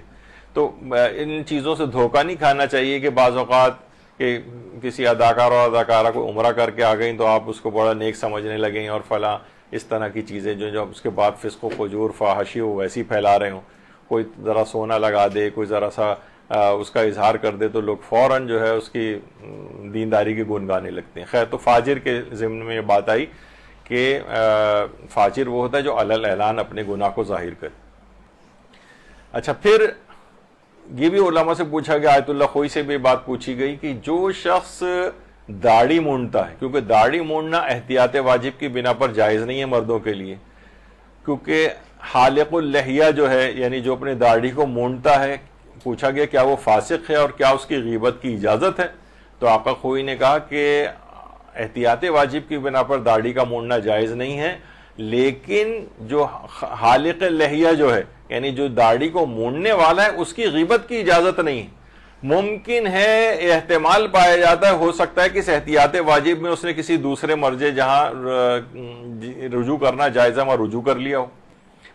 تو ان چیزوں سے دھوکہ نہیں کھانا چاہیے کہ بعض اوقات کہ کسی اداکار اور اداکارہ کو عمرہ کر کے آ گئیں تو آپ اس کو بڑا نیک سمجھنے لگیں, اور فلاں اس طرح کی چیزیں جو اس کے بعد فسق و فجور فحاشی ہو ویسی پھیلا رہے ہوں. کوئی ذرا سونا لگا دے, کوئی ذرا سا اس کا اظہار کر دے تو لوگ فوراً جو ہے اس کی دینداری کے گن گانے لگتے ہیں. خیر, تو فاجر کے ضمن میں یہ بات آئی کہ فاجر وہ ہوتا ہے جو علل اعلان اپنے گناہ کو ظاہر کرے. اچھا, پھر یہ بھی علماء سے پوچھا گیا, آیت اللہ خوئی سے بھی بات پوچھی گئی کہ جو شخص داڑھی مونڈتا ہے, کیونکہ داڑھی مونڈنا احتیاط واجب کی بنا پر جائز نہیں ہے مردوں کے لیے, کیونکہ حالق اللحیہ جو ہے یعنی جو اپنے داڑھی کو مونڈتا ہے, پوچھا گیا کیا وہ فاسق ہے اور کیا اس کی غیبت کی اجازت ہے. تو آقا خوئی نے کہا کہ احتیاط واجب کی بنا پر داڑھی کا مونڈنا جائز نہیں ہے, لیکن جو حالق لحیہ جو ہے یعنی جو داڑھی کو مونڈنے والا ہے اس کی غیبت کی اجازت نہیں. ممکن ہے احتمال پایا جاتا ہے ہو سکتا ہے کہ اس احتیاط واجب میں اس نے کسی دوسرے مرجع جہاں رجوع کرنا جائز ہے وہاں رجوع کر لیا ہو.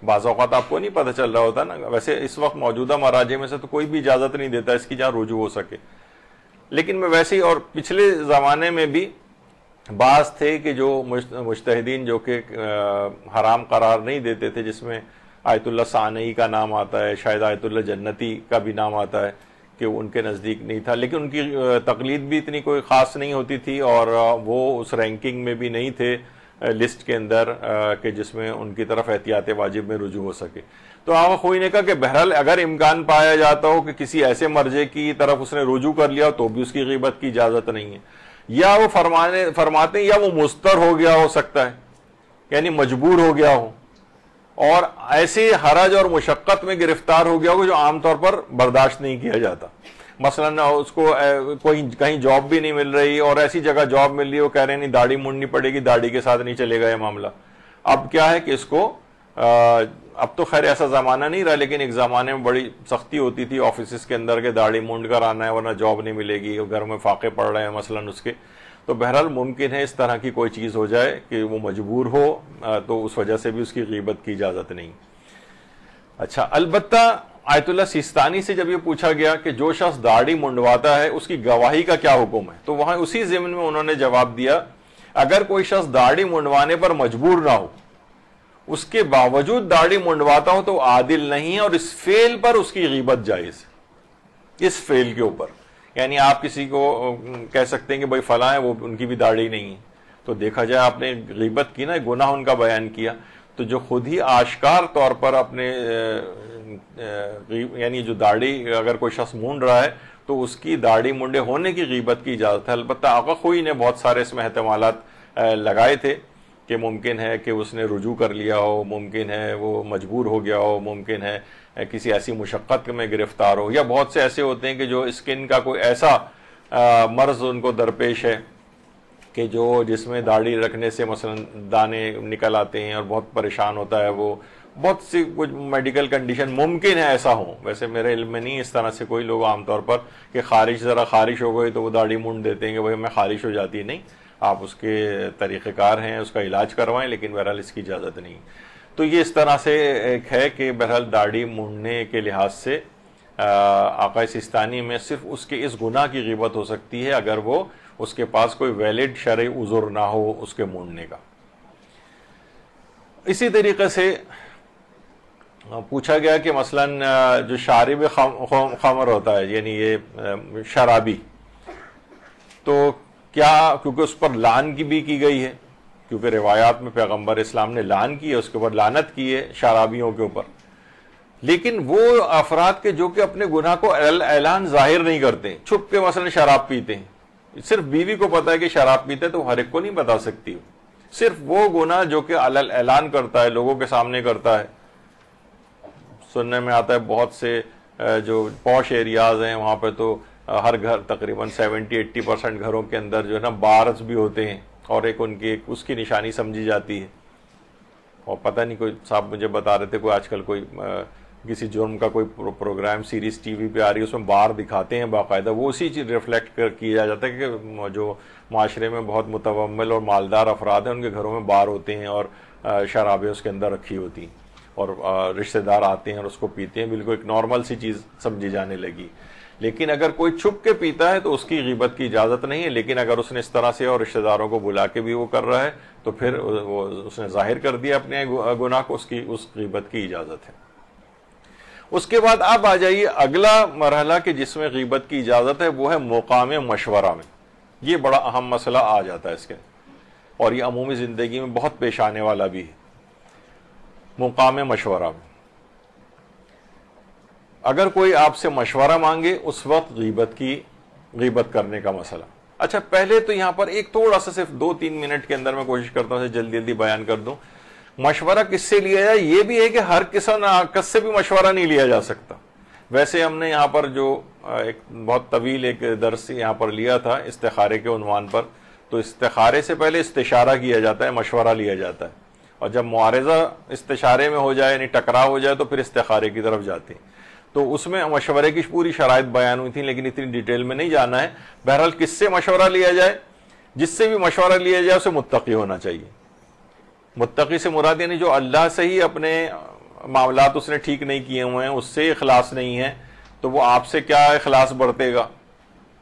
بعض اوقات آپ کو نہیں پتہ چل رہا ہوتا نا. ویسے اس وقت موجودہ مراجع میں سے تو کوئی بھی اجازت نہیں دیتا اس کی جہاں رجوع ہو سکے, لیکن میں ویسے ہی, اور پچھلے زمانے میں بھی بعض تھے کہ جو مجتہدین جو کہ حرام قرار نہیں دیتے تھے, جس میں آیت اللہ ثانوی کا نام آتا ہے, شاید آیت اللہ جنتی کا بھی نام آتا ہے, کہ ان کے نزدیک نہیں تھا, لیکن ان کی تقلید بھی اتنی کوئی خاص نہیں ہوتی تھی اور وہ اس رینکنگ میں بھی نہیں تھے لسٹ کے اندر کہ جس میں ان کی طرف احتیاط واجب میں رجوع ہو سکے. تو آقا خوئی نے کہا کہ بہرحال اگر امکان پایا جاتا ہو کہ کسی ایسے مرجع کی طرف اس نے رجوع کر لیا ہو تو بھی اس کی غیبت کی اجازت نہیں ہے, یا وہ فرماتے ہیں یا وہ مستر ہو گیا ہو سکتا ہے, یعنی مجبور ہو گیا ہو اور ایسے حرج اور مشقت میں گرفتار ہو گیا ہو جو عام طور پر برداشت نہیں کیا جاتا. مثلا اس کو کہیں جاب بھی نہیں مل رہی اور ایسی جگہ جاب مل رہی ہے, وہ کہہ رہے ہیں نہیں داڑھی مونڈنی پڑے گی, داڑھی کے ساتھ نہیں چلے گا یہ معاملہ. اب کیا ہے کہ اس کو اب تو خیر ایسا زمانہ نہیں رہا, لیکن ایک زمانے میں بڑی سختی ہوتی تھی آفیسز کے اندر کہ داڑھی مونڈ کر آنا ہے ورنہ جاب نہیں ملے گی, گھر میں فاقے پڑ رہے ہیں مثلا اس کے. تو بہرحال ممکن ہے اس طرح کی کوئی چیز ہو جائے کہ وہ مجبور ہو, تو اس وجہ سے بھی اس کی غیبت کی اجازت نہیں. اچھا, البتہ آیت اللہ سیستانی سے جب یہ پوچھا گیا کہ جو شخص داڑھی منڈواتا ہے اس کی گواہی کا کیا حکم ہے, تو وہاں اسی ضمن میں انہوں نے جواب دیا اگر کوئی شخص داڑھی منڈوانے پر مجبور نہ ہو, اس کے باوجود داڑھی منڈواتا ہو تو عادل نہیں ہے, اور اس فعل پر اس کی غیبت جائز ہے. اس فعل کے اوپر یعنی آپ کسی کو کہہ سکتے ہیں کہ بھائی فلاں ہے, وہ ان کی بھی داڑھی نہیں ہے, تو دیکھا جائے آپ نے غیبت کی نا, گناہ ان کا بیان کیا. تو جو خود ہی آشکار طور پر اپنے یعنی جو داڑھی اگر کوئی شخص مونڈ رہا ہے تو اس کی داڑھی منڈے ہونے کی غیبت کی اجازت ہے. البتہ آقا خوئی نے بہت سارے اس میں احتمالات لگائے تھے کہ ممکن ہے کہ اس نے رجوع کر لیا ہو, ممکن ہے وہ مجبور ہو گیا ہو, ممکن ہے کسی ایسی مشقت میں گرفتار ہو, یا بہت سے ایسے ہوتے ہیں کہ جو اسکن کا کوئی ایسا مرض ان کو درپیش ہے کہ جو جس میں داڑھی رکھنے سے مثلا دانے نکل آتے ہیں اور بہت پریشان ہوتا ہے وہ, بہت سی کچھ میڈیکل کنڈیشن ممکن ہے ایسا ہوں. ویسے میرے علم میں نہیں اس طرح سے کوئی لوگ عام طور پر کہ ذرا خارش ہو گئی تو وہ داڑھی مونڈ دیتے ہیں کہ بھائی میں خارش ہو جاتی ہے. نہیں, آپ اس کے طریقہ کار ہیں, اس کا علاج کروائیں, لیکن بہرحال اس کی اجازت نہیں. تو یہ اس طرح سے ایک ہے کہ بہرحال داڑھی مونڈنے کے لحاظ سے آقا سیستانی میں صرف اس کے اس گناہ کی غیبت ہو سکتی ہے اگر وہ اس کے پاس کوئی ویلڈ شرعی عذر نہ ہو اس کے مونڈنے کا. اسی طریقے سے پوچھا گیا کہ مثلا جو شارب خمر ہوتا ہے یعنی یہ شرابی, تو کیا کیونکہ اس پر لعن کی بھی کی گئی ہے, کیونکہ روایات میں پیغمبر اسلام نے لعن کی ہے, اس کے اوپر لعنت کی ہے شرابیوں کے اوپر, لیکن وہ افراد کے جو کہ اپنے گناہ کو اعلان ظاہر نہیں کرتے, چھپ کے مثلا شراب پیتے ہیں, صرف بیوی کو پتا ہے کہ شراب پیتے تو ہر ایک کو نہیں بتا سکتی, صرف وہ گناہ جو کہ اعلان کرتا ہے, لوگوں کے سامنے کرتا ہے. سننے میں آتا ہے بہت سے جو پوش ایریاز ہیں وہاں پہ تو ہر گھر تقریباً 70-80% گھروں کے اندر جو ہے نا بارز بھی ہوتے ہیں, اور ایک ان کی اس کی نشانی سمجھی جاتی ہے. اور پتہ نہیں کوئی صاحب مجھے بتا رہے تھے کوئی آج کل کوئی کسی جرم کا کوئی پروگرام سیریز ٹی وی پہ آ رہی ہے, اس میں بار دکھاتے ہیں باقاعدہ, وہ اسی چیز ریفلیکٹ کیا جاتا ہے کہ جو معاشرے میں بہت متومل اور مالدار افراد ہیں ان کے گھروں میں بار ہوتے ہیں اور شرابیں اس کے اندر رکھی ہوتی ہیں, اور رشتہ دار آتے ہیں اور اس کو پیتے ہیں, بالکل ایک نارمل سی چیز سمجھی جانے لگی. لیکن اگر کوئی چھپ کے پیتا ہے تو اس کی غیبت کی اجازت نہیں ہے, لیکن اگر اس نے اس طرح سے اور رشتہ داروں کو بلا کے بھی وہ کر رہا ہے تو پھر وہ اس نے ظاہر کر دیا اپنے گناہ کو, اس غیبت کی اجازت ہے. اس کے بعد آپ آ جائیے اگلا مرحلہ کہ جس میں غیبت کی اجازت ہے, وہ ہے مقام مشورہ میں. یہ بڑا اہم مسئلہ آ جاتا ہے اس کے, اور یہ عمومی زندگی میں بہت پیش آنے والا بھی ہے. مقام مشورہ میں اگر کوئی آپ سے مشورہ مانگے اس وقت غیبت کرنے کا مسئلہ. اچھا, پہلے تو یہاں پر ایک تھوڑا سا صرف 2-3 منٹ کے اندر میں کوشش کرتا ہوں جلدی جلدی بیان کر دوں. مشورہ کس سے لیا جائے, یہ بھی ہے کہ ہر کس سے بھی مشورہ نہیں لیا جا سکتا. ویسے ہم نے یہاں پر جو ایک بہت طویل ایک درس یہاں پر لیا تھا استخارے کے عنوان پر, تو استخارے سے پہلے استشارہ کیا جاتا ہے, مشورہ لیا جاتا ہے, اور جب معارضہ استشارے میں ہو جائے یعنی ٹکراؤ ہو جائے تو پھر استخارے کی طرف جاتے ہیں. تو اس میں مشورے کی پوری شرائط بیان ہوئی تھی، لیکن اتنی ڈیٹیل میں نہیں جانا ہے۔ بہرحال کس سے مشورہ لیا جائے؟ جس سے بھی مشورہ لیا جائے اسے متقی ہونا چاہیے۔ متقی سے مراد یعنی جو اللہ سے ہی اپنے معاملات اس نے ٹھیک نہیں کیے ہوئے ہیں، اس سے اخلاص نہیں ہے، تو وہ آپ سے کیا اخلاص برتے گا؟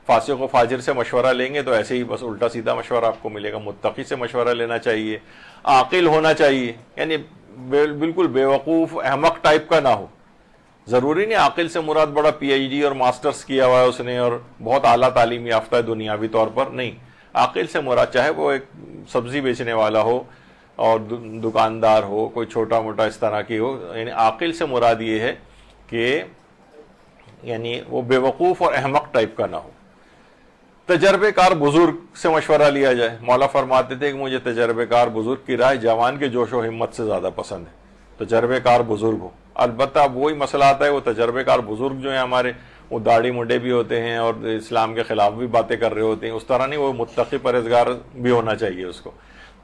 فاسق و فاجر سے مشورہ لیں گے تو ایسے ہی بس الٹا سیدھا مشورہ آپ کو ملے گا۔ متقی سے مشورہ لینا چاہیے، عاقل ہونا چاہیے، یعنی بالکل بے وقوف احمق ٹائپ کا نہ ہو۔ ضروری نہیں عاقل سے مراد بڑا پی ایچ ڈی اور ماسٹرز کیا ہوا ہے اس نے اور بہت اعلیٰ تعلیم یافتہ ہے دنیاوی طور پر، نہیں۔ عاقل سے مراد چاہے وہ ایک سبزی بیچنے والا ہو اور دکاندار ہو، کوئی چھوٹا موٹا اس طرح کی ہو، یعنی عاقل سے مراد یہ ہے کہ یعنی وہ بے وقوف اور احمق ٹائپ کا نہ ہو۔ تجربے کار بزرگ سے مشورہ لیا جائے۔ مولا فرماتے تھے کہ مجھے تجربے کار بزرگ کی رائے جوان کے جوش و ہمت سے زیادہ پسند ہے۔ تجربے کار بزرگ ہو، البتہ اب وہی مسئلہ آتا ہے، وہ تجربے کار بزرگ جو ہیں ہمارے وہ داڑھی منڈے بھی ہوتے ہیں اور اسلام کے خلاف بھی باتیں کر رہے ہوتے ہیں، اس طرح نہیں، وہ متقی پرہیزگار بھی ہونا چاہیے اس کو۔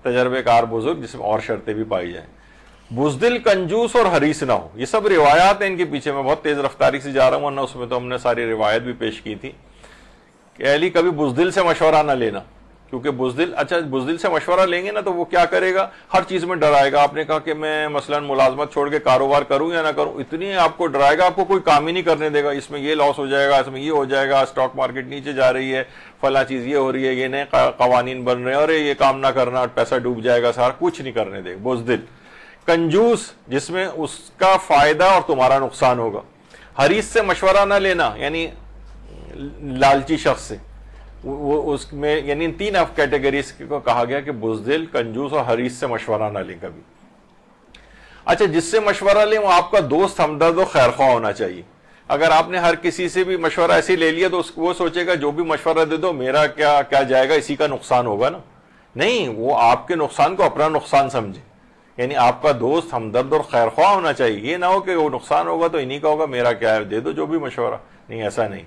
تجربے کار بزرگ جس میں اور شرطیں بھی پائی جائیں۔ بزدل، کنجوس اور حریص نہ ہو۔ یہ سب روایات ہیں، ان کے پیچھے میں بہت تیز رفتاری سے جا رہا ہوں، ورنہ اس میں تو ہم نے ساری روایت بھی پیش کی تھی کہ اہلی کبھی بزدل سے مشورہ نہ لینا، کیونکہ بزدل سے مشورہ لیں گے نا تو وہ کیا کرے گا؟ ہر چیز میں ڈرائے گا۔ آپ نے کہا کہ میں مثلا ملازمت چھوڑ کے کاروبار کروں یا نہ کروں، اتنی آپ کو ڈرائے گا، آپ کو کوئی کام ہی نہیں کرنے دے گا۔ اس میں یہ لاس ہو جائے گا، اس میں یہ ہو جائے گا، اسٹاک مارکیٹ نیچے جا رہی ہے، فلاں چیز یہ ہو رہی ہے، یہ نئے قوانین بن رہے ہیں، اور یہ کام نہ کرنا، پیسہ ڈوب جائے گا، سارا کچھ نہیں کرنے دے گا، بزدل۔ کنجوس، جس میں اس کا فائدہ اور تمہارا نقصان ہوگا۔ حریص سے مشورہ نہ لینا، یعنی لالچی شخص سے، وہ اس میں یعنی ان تین کیٹیگریز کو کہا گیا کہ بزدل، کنجوس اور حریص سے مشورہ نہ لیں کبھی۔ اچھا، جس سے مشورہ لیں وہ آپ کا دوست، ہمدرد و خیرخواہ ہونا چاہیے۔ اگر آپ نے ہر کسی سے بھی مشورہ ایسے لے لیا تو وہ سوچے گا جو بھی مشورہ دے دو میرا کیا جائے گا، اسی کا نقصان ہوگا نا۔ نہیں، وہ آپ کے نقصان کو اپنا نقصان سمجھے، یعنی آپ کا دوست ہمدرد اور خیرخواہ ہونا چاہیے۔ یہ نہ ہو کہ وہ نقصان ہوگا تو انہی کا ہوگا، میرا کیا ہے، دے دو جو بھی مشورہ، نہیں، ایسا نہیں۔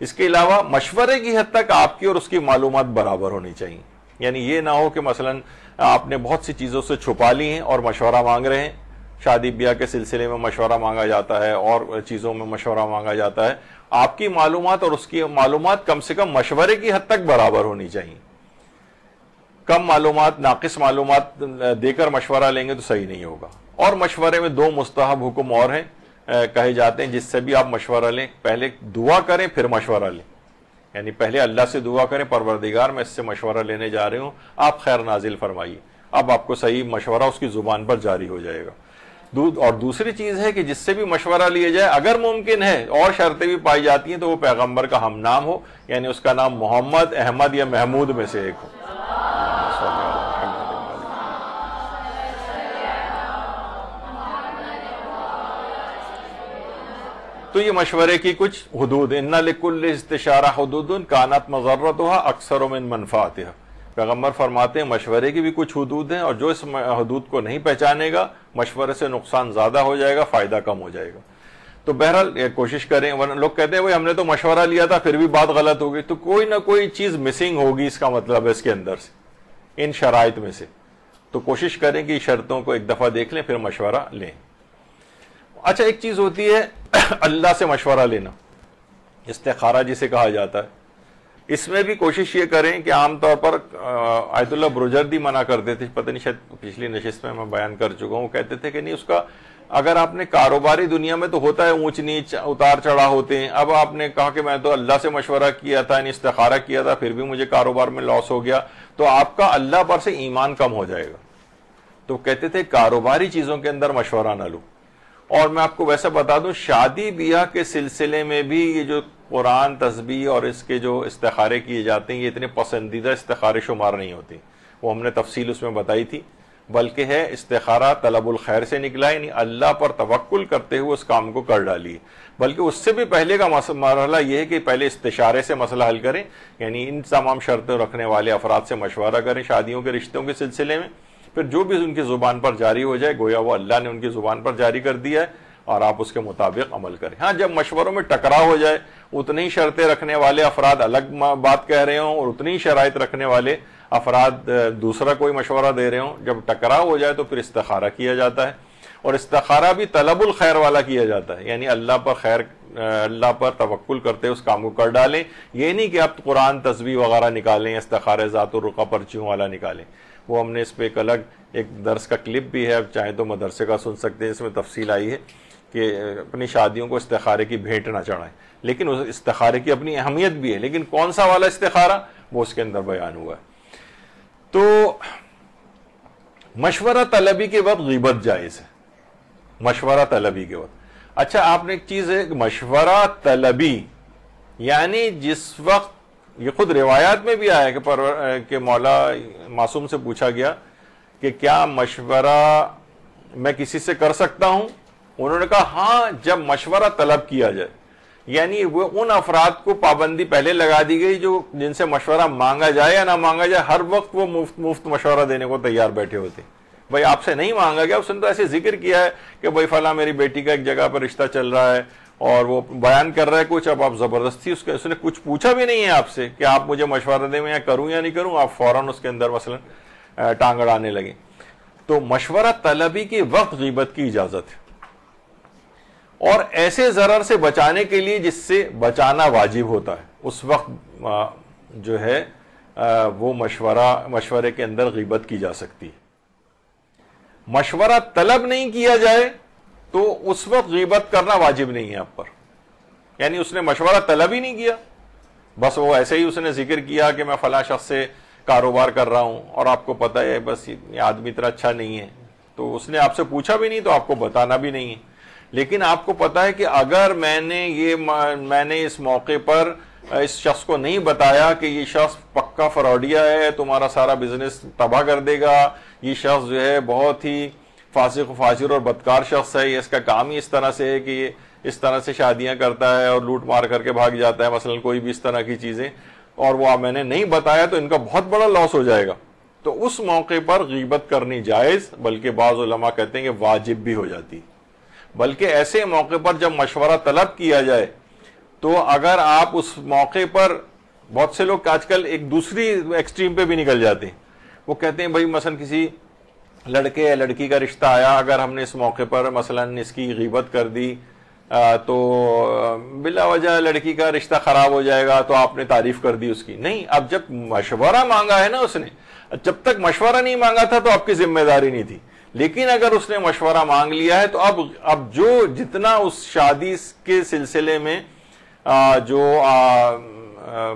اس کے علاوہ مشورے کی حد تک آپ کی اور اس کی معلومات برابر ہونی چاہیے، یعنی یہ نہ ہو کہ مثلا آپ نے بہت سی چیزوں سے چھپا لی ہیں اور مشورہ مانگ رہے ہیں۔ شادی بیاہ کے سلسلے میں مشورہ مانگا جاتا ہے اور چیزوں میں مشورہ مانگا جاتا ہے۔ آپ کی معلومات اور اس کی معلومات کم سے کم مشورے کی حد تک برابر ہونی چاہیے۔ کم معلومات، ناقص معلومات دے کر مشورہ لیں گے تو صحیح نہیں ہوگا۔ اور مشورے میں دو مستحب حکم اور ہیں کہے جاتے ہیں جس سے بھی آپ مشورہ لیں۔ پہلے دعا کریں پھر مشورہ لیں، یعنی پہلے اللہ سے دعا کریں، پروردگار میں اس سے مشورہ لینے جا رہے ہوں، آپ خیر نازل فرمائیے، اب آپ کو صحیح مشورہ اس کی زبان پر جاری ہو جائے گا۔ اور دوسری چیز ہے کہ جس سے بھی مشورہ لیا جائے، اگر ممکن ہے اور شرطیں بھی پائی جاتی ہیں تو وہ پیغمبر کا ہم نام ہو، یعنی اس کا نام محمد، احمد یا محمود میں سے ایک ہو۔ تو یہ مشورے کی کچھ حدود، ان لکل استشارہ حدود کانت مضرتها اکثر من منفعتها۔ پیغمبر فرماتے ہیں مشورے کی بھی کچھ حدود ہیں، اور جو اس حدود کو نہیں پہچانے گا مشورے سے نقصان زیادہ ہو جائے گا، فائدہ کم ہو جائے گا۔ تو بہرحال یہ کوشش کریں، ورنہ لوگ کہتے ہیں ہم نے تو مشورہ لیا تھا پھر بھی بات غلط ہو گئی، تو کوئی نہ کوئی چیز مسنگ ہوگی، اس کا مطلب ہے اس کے اندر سے، ان شرائط میں سے۔ تو کوشش کریں کہ شرطوں کو ایک دفعہ دیکھ لیں پھر مشورہ لیں۔ اچھا، ایک چیز ہوتی ہے اللہ سے مشورہ لینا، استخارہ جسے کہا جاتا ہے۔ اس میں بھی کوشش یہ کریں کہ عام طور پر آیت اللہ بروجردی منع کرتے تھے، پتہ نہیں شاید پچھلی نشست میں بیان کر چکا ہوں، وہ کہتے تھے کہ نہیں، اس کا اگر آپ نے کاروباری دنیا میں تو ہوتا ہے اونچ نیچ، اتار چڑھا ہوتے ہیں، اب آپ نے کہا کہ میں تو اللہ سے مشورہ کیا تھا، یعنی استخارہ کیا تھا، پھر بھی مجھے کاروبار میں لاس ہو گیا، تو آپ کا اللہ پر سے ایمان کم ہو جائے گا۔ تو کہتے تھے کاروباری چیزوں کے اندر مشورہ نہ لو۔ اور میں آپ کو ویسا بتا دوں، شادی بیاہ کے سلسلے میں بھی یہ جو قرآن، تسبیح اور اس کے جو استخارے کیے جاتے ہیں، یہ اتنے پسندیدہ استخارے شمار نہیں ہوتے، وہ ہم نے تفصیل اس میں بتائی تھی، بلکہ ہے استخارہ طلب الخیر سے نکلا، یعنی اللہ پر توکل کرتے ہوئے اس کام کو کر ڈالیے۔ بلکہ اس سے بھی پہلے کا مرحلہ یہ ہے کہ پہلے استشارے سے مسئلہ حل کریں، یعنی ان تمام شرطیں رکھنے والے افراد سے مشورہ کریں شادیوں کے رشتوں کے سلسلے میں، پھر جو بھی ان کی زبان پر جاری ہو جائے گویا وہ اللہ نے ان کی زبان پر جاری کر دیا ہے، اور آپ اس کے مطابق عمل کریں۔ ہاں، جب مشوروں میں ٹکراؤ ہو جائے، اتنی ہی شرطیں رکھنے والے افراد الگ بات کہہ رہے ہوں اور اتنی ہی شرائط رکھنے والے افراد دوسرا کوئی مشورہ دے رہے ہوں، جب ٹکراؤ ہو جائے تو پھر استخارہ کیا جاتا ہے، اور استخارہ بھی طلب الخیر والا کیا جاتا ہے، یعنی اللہ پر خیر اللہ پر توکل کرتے اس کام کو کر ڈالیں. یہ نہیں کہ آپ قرآن تسبیح وغیرہ نکالیں, استخارہ ذات الرقہ پرچیوں والا نکالیں. وہ ہم نے اس پہ ایک الگ ایک درس کا کلپ بھی ہے, اب چاہیں تو مدرسے کا سن سکتے ہیں, اس میں تفصیل آئی ہے کہ اپنی شادیوں کو استخارے کی بھیٹ نہ چڑھائیں. لیکن اس استخارے کی اپنی اہمیت بھی ہے, لیکن کون سا والا استخارہ وہ اس کے اندر بیان ہوا ہے. تو مشورہ طلبی کے وقت غیبت جائز ہے, مشورہ طلبی کے وقت. اچھا آپ نے ایک چیز ہے, مشورہ طلبی یعنی جس وقت, یہ خود روایات میں بھی آیا کہ مولا معصوم سے پوچھا گیا کہ کیا مشورہ میں کسی سے کر سکتا ہوں؟ انہوں نے کہا ہاں, جب مشورہ طلب کیا جائے. یعنی وہ ان افراد کو پابندی پہلے لگا دی گئی جو جن سے مشورہ مانگا جائے یا نہ مانگا جائے, ہر وقت وہ مفت مشورہ دینے کو تیار بیٹھے ہوتے. بھائی آپ سے نہیں مانگا گیا, اس نے تو ایسے ذکر کیا ہے کہ بھائی فلاں میری بیٹی کا ایک جگہ پر رشتہ چل رہا ہے اور وہ بیان کر رہا ہے کچھ, اب آپ زبردستی اس نے کچھ پوچھا بھی نہیں ہے آپ سے کہ آپ مجھے مشورہ دیں میں یا کروں یا نہیں کروں, آپ فوراً اس کے اندر مثلا ٹانگ اڑانے لگے. تو مشورہ طلبی کے وقت غیبت کی اجازت ہے, اور ایسے ضرر سے بچانے کے لیے جس سے بچانا واجب ہوتا ہے اس وقت جو ہے وہ مشورے کے اندر غیبت کی جا سکتی ہے. مشورہ طلب نہیں کیا جائے تو اس وقت غیبت کرنا واجب نہیں ہے آپ پر. یعنی اس نے مشورہ طلب ہی نہیں کیا, بس وہ ایسے ہی اس نے ذکر کیا کہ میں فلاں شخص سے کاروبار کر رہا ہوں اور آپ کو پتہ ہے بس یہ آدمی اتنا اچھا نہیں ہے, تو اس نے آپ سے پوچھا بھی نہیں تو آپ کو بتانا بھی نہیں ہے. لیکن آپ کو پتا ہے کہ اگر میں نے اس موقع پر اس شخص کو نہیں بتایا کہ یہ شخص پکا فراڈیا ہے, تمہارا سارا بزنس تباہ کر دے گا, یہ شخص جو ہے بہت ہی فاسق و فاجر اور بدکار شخص ہے, اس کا کام ہی اس طرح سے ہے کہ یہ اس طرح سے شادیاں کرتا ہے اور لوٹ مار کر کے بھاگ جاتا ہے, مثلا کوئی بھی اس طرح کی چیزیں, اور وہ میں نے نہیں بتایا تو ان کا بہت بڑا لاس ہو جائے گا, تو اس موقع پر غیبت کرنی جائز, بلکہ بعض علماء کہتے ہیں کہ واجب بھی ہو جاتی. بلکہ ایسے موقع پر جب مشورہ طلب کیا جائے تو اگر آپ اس موقع پر, بہت سے لوگ آج کل ایک دوسری ایکسٹریم پہ بھی نکل جاتے ہیں, وہ کہتے ہیں بھائی مثلا کسی لڑکے یا لڑکی کا رشتہ آیا, اگر ہم نے اس موقع پر مثلا اس کی غیبت کر دی تو بلا وجہ لڑکی کا رشتہ خراب ہو جائے گا, تو آپ نے تعریف کر دی اس کی. نہیں, اب جب مشورہ مانگا ہے نا اس نے, جب تک مشورہ نہیں مانگا تھا تو آپ کی ذمہ داری نہیں تھی, لیکن اگر اس نے مشورہ مانگ لیا ہے تو اب جو جتنا اس شادی کے سلسلے میں جو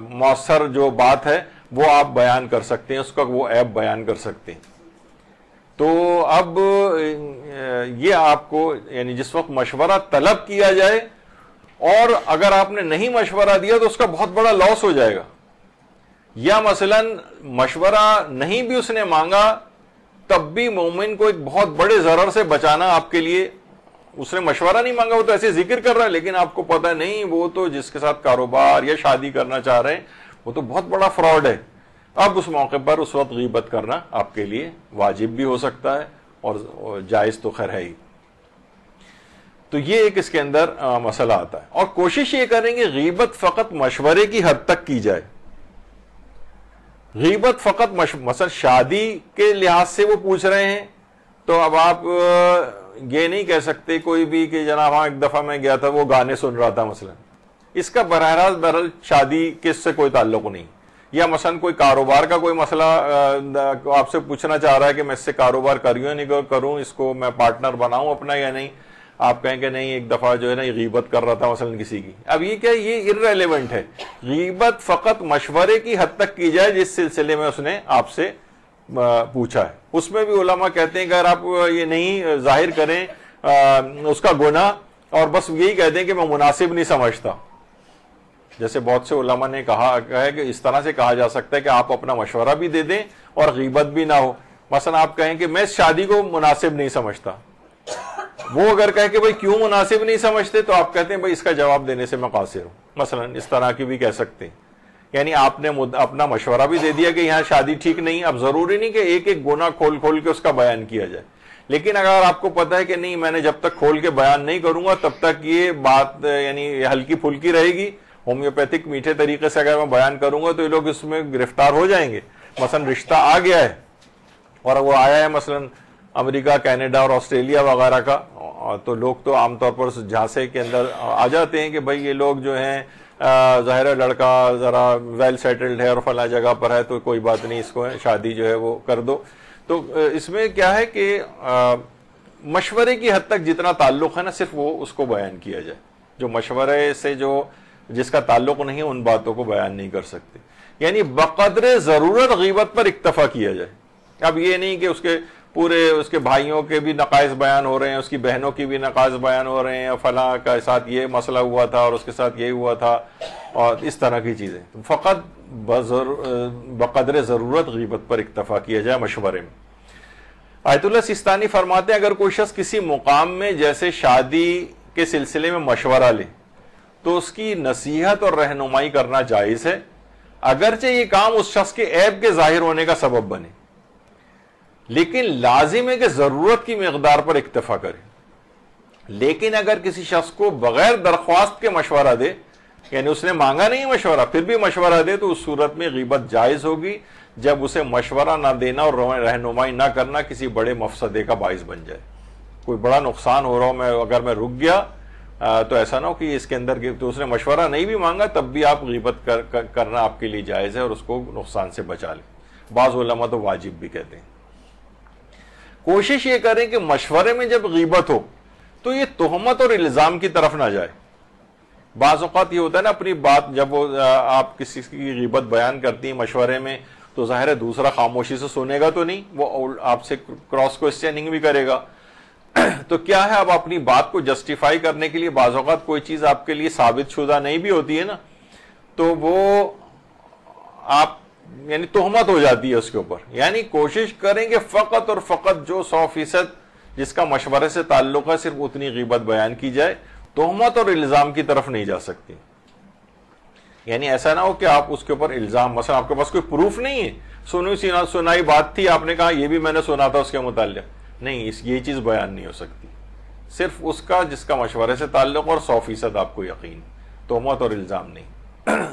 مؤثر جو بات ہے وہ آپ بیان کر سکتے ہیں, اس کا وہ عیب بیان کر سکتے ہیں. تو اب یہ آپ کو یعنی جس وقت مشورہ طلب کیا جائے اور اگر آپ نے نہیں مشورہ دیا تو اس کا بہت بڑا لاس ہو جائے گا, یا مثلا مشورہ نہیں بھی اس نے مانگا تب بھی مومن کو ایک بہت بڑے ضرر سے بچانا آپ کے لیے, اس نے مشورہ نہیں مانگا, وہ تو ایسے ذکر کر رہا ہے لیکن آپ کو پتہ نہیں وہ تو جس کے ساتھ کاروبار یا شادی کرنا چاہ رہے ہیں وہ تو بہت بڑا فراڈ ہے. اب اس موقع پر اس وقت غیبت کرنا آپ کے لیے واجب بھی ہو سکتا ہے اور جائز تو خیر ہے ہی. تو یہ ایک اس کے اندر مسئلہ آتا ہے, اور کوشش یہ کریں گے غیبت فقط مشورے کی حد تک کی جائے. غیبت فقط مثلا شادی کے لحاظ سے وہ پوچھ رہے ہیں تو اب آپ یہ نہیں کہہ سکتے کوئی بھی کہ جناب ہاں ایک دفعہ میں گیا تھا وہ گانے سن رہا تھا مثلا, اس کا براہ راست بہرحال شادی کس سے کوئی تعلق نہیں. یا مثلا کوئی کاروبار کا کوئی مسئلہ آپ سے پوچھنا چاہ رہا ہے کہ میں اس سے کاروبار کریوں یا نہیں کروں, اس کو میں پارٹنر بناؤں اپنا یا نہیں, آپ کہیں کہ نہیں ایک دفعہ جو ہے نا غیبت کر رہا تھا مثلا کسی کی. اب یہ کیا, یہ irrelevant ہے. غیبت فقط مشورے کی حد تک کی جائے جس سلسلے میں اس نے آپ سے پوچھا ہے. اس میں بھی علماء کہتے ہیں کہ اگر آپ یہ نہیں ظاہر کریں اس کا گناہ اور بس یہی کہہ دیں کہ میں مناسب نہیں سمجھتا, جیسے بہت سے علماء نے کہا ہے کہ اس طرح سے کہا جا سکتا ہے کہ آپ اپنا مشورہ بھی دے دیں اور غیبت بھی نہ ہو. مثلا آپ کہیں کہ میں اس شادی کو مناسب نہیں سمجھتا, وہ اگر کہے کہ بھائی کیوں مناسب نہیں سمجھتے تو آپ کہتے ہیں بھائی اس کا جواب دینے سے میں قاصر ہوں, مثلا اس طرح کی بھی کہہ سکتے ہیں. یعنی آپ نے اپنا مشورہ بھی دے دیا کہ یہاں شادی ٹھیک نہیں. اب ضروری نہیں کہ ایک ایک گناہ کھول کھول کے اس کا بیان کیا جائے, لیکن اگر آپ کو پتا ہے کہ نہیں میں نے جب تک کھول کے بیان نہیں کروں گا تب تک یہ بات یعنی ہلکی پھلکی رہے گی, ہومیوپیتھک میٹھے طریقے سے اگر میں بیان کروں گا تو یہ لوگ اس میں گرفتار ہو جائیں گے. مثلا رشتہ آ گیا ہے اور وہ آیا ہے مثلا امریکہ، کینیڈا اور آسٹریلیا وغیرہ کا، تو لوگ تو عام طور پر جھانسے کے اندر آ جاتے ہیں کہ بھائی یہ لوگ جو ہیں ظاہر ہے لڑکا ذرا ویل سیٹلڈ ہے اور فلاں جگہ پر ہے تو کوئی بات نہیں، اس کو شادی جو ہے وہ کر دو. تو اس میں کیا ہے کہ مشورے کی حد تک جتنا تعلق ہے نا صرف وہ اس کو بیان کیا جائے. جو مشورے سے جس کا تعلق نہیں ان باتوں کو بیان نہیں کر سکتے. یعنی بقدر ضرورت غیبت پر اکتفا کیا جائے. اب یہ نہیں کہ اس کے بھائیوں کے بھی نقائص بیان ہو رہے ہیں، اس کی بہنوں کی بھی نقائص بیان ہو رہے ہیں، فلاں کے ساتھ یہ مسئلہ ہوا تھا اور اس کے ساتھ یہ ہوا تھا اور اس طرح کی چیزیں. فقط بقدر ضرورت غیبت پر اکتفا کیا جائے مشورے میں. آیت اللہ سیستانی فرماتے ہیں اگر کوئی شخص کسی مقام میں جیسے شادی کے سلسلے میں مشورہ لے تو اس کی نصیحت اور رہنمائی کرنا جائز ہے، اگرچہ یہ کام اس شخص کے عیب کے ظاہر ہونے کا سبب بنے، لیکن لازم ہے کہ ضرورت کی مقدار پر اکتفا کرے. لیکن اگر کسی شخص کو بغیر درخواست کے مشورہ دے، یعنی اس نے مانگا نہیں مشورہ پھر بھی مشورہ دے، تو اس صورت میں غیبت جائز ہوگی جب اسے مشورہ نہ دینا اور رہنمائی نہ کرنا کسی بڑے مفسدے کا باعث بن جائے. کوئی بڑا نقصان ہو رہا ہو اگر میں رک گیا تو ایسا نہ ہو کہ اس کے اندر تو اس نے مشورہ نہیں بھی مانگا تب بھی آپ غیبت کرنا آپ کے لیے جائز ہے اور اس کو نقصان سے بچا لیں. بعض علماء تو واجب بھی کہتے ہیں. کوشش یہ کریں کہ مشورے میں جب غیبت ہو تو یہ تہمت اور الزام کی طرف نہ جائے. بعض اوقات یہ ہوتا ہے نا اپنی بات جب آپ کسی کی غیبت بیان کرتی ہیں مشورے میں تو ظاہر ہے دوسرا خاموشی سے سنے گا تو نہیں، وہ آپ سے کراس کوسچننگ بھی کرے گا. تو کیا ہے اب اپنی بات کو جسٹیفائی کرنے کے لیے بعض اوقات کوئی چیز آپ کے لیے ثابت شدہ نہیں بھی ہوتی ہے نا، تو وہ آپ یعنی تہمت ہو جاتی ہے اس کے اوپر. یعنی کوشش کریں کہ فقط اور فقط جو 100% جس کا مشورے سے تعلق ہے صرف اتنی غیبت بیان کی جائے، تہمت اور الزام کی طرف نہیں جا سکتی. یعنی ایسا نہ ہو کہ آپ اس کے اوپر الزام، مثلا آپ کے پاس کوئی پروف نہیں ہے، سنائی بات تھی، آپ نے کہا یہ بھی میں نے سنا تھا اس کے متعلق، نہیں یہ چیز بیان نہیں ہو سکتی. صرف اس کا جس کا مشورے سے تعلق اور 100% آپ کو یقین، تہمت اور الزام نہیں.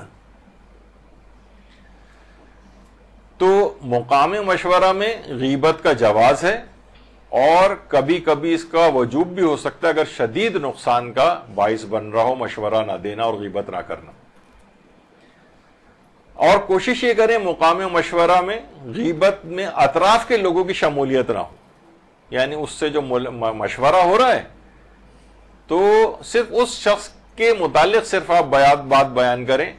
تو مقام مشورہ میں غیبت کا جواز ہے اور کبھی کبھی اس کا وجوب بھی ہو سکتا ہے اگر شدید نقصان کا باعث بن رہا ہو مشورہ نہ دینا اور غیبت نہ کرنا. اور کوشش یہ کریں مقام مشورہ میں غیبت میں اطراف کے لوگوں کی شمولیت نہ ہو. یعنی اس سے جو مشورہ ہو رہا ہے تو صرف اس شخص کے متعلق صرف آپ بات بیان کریں.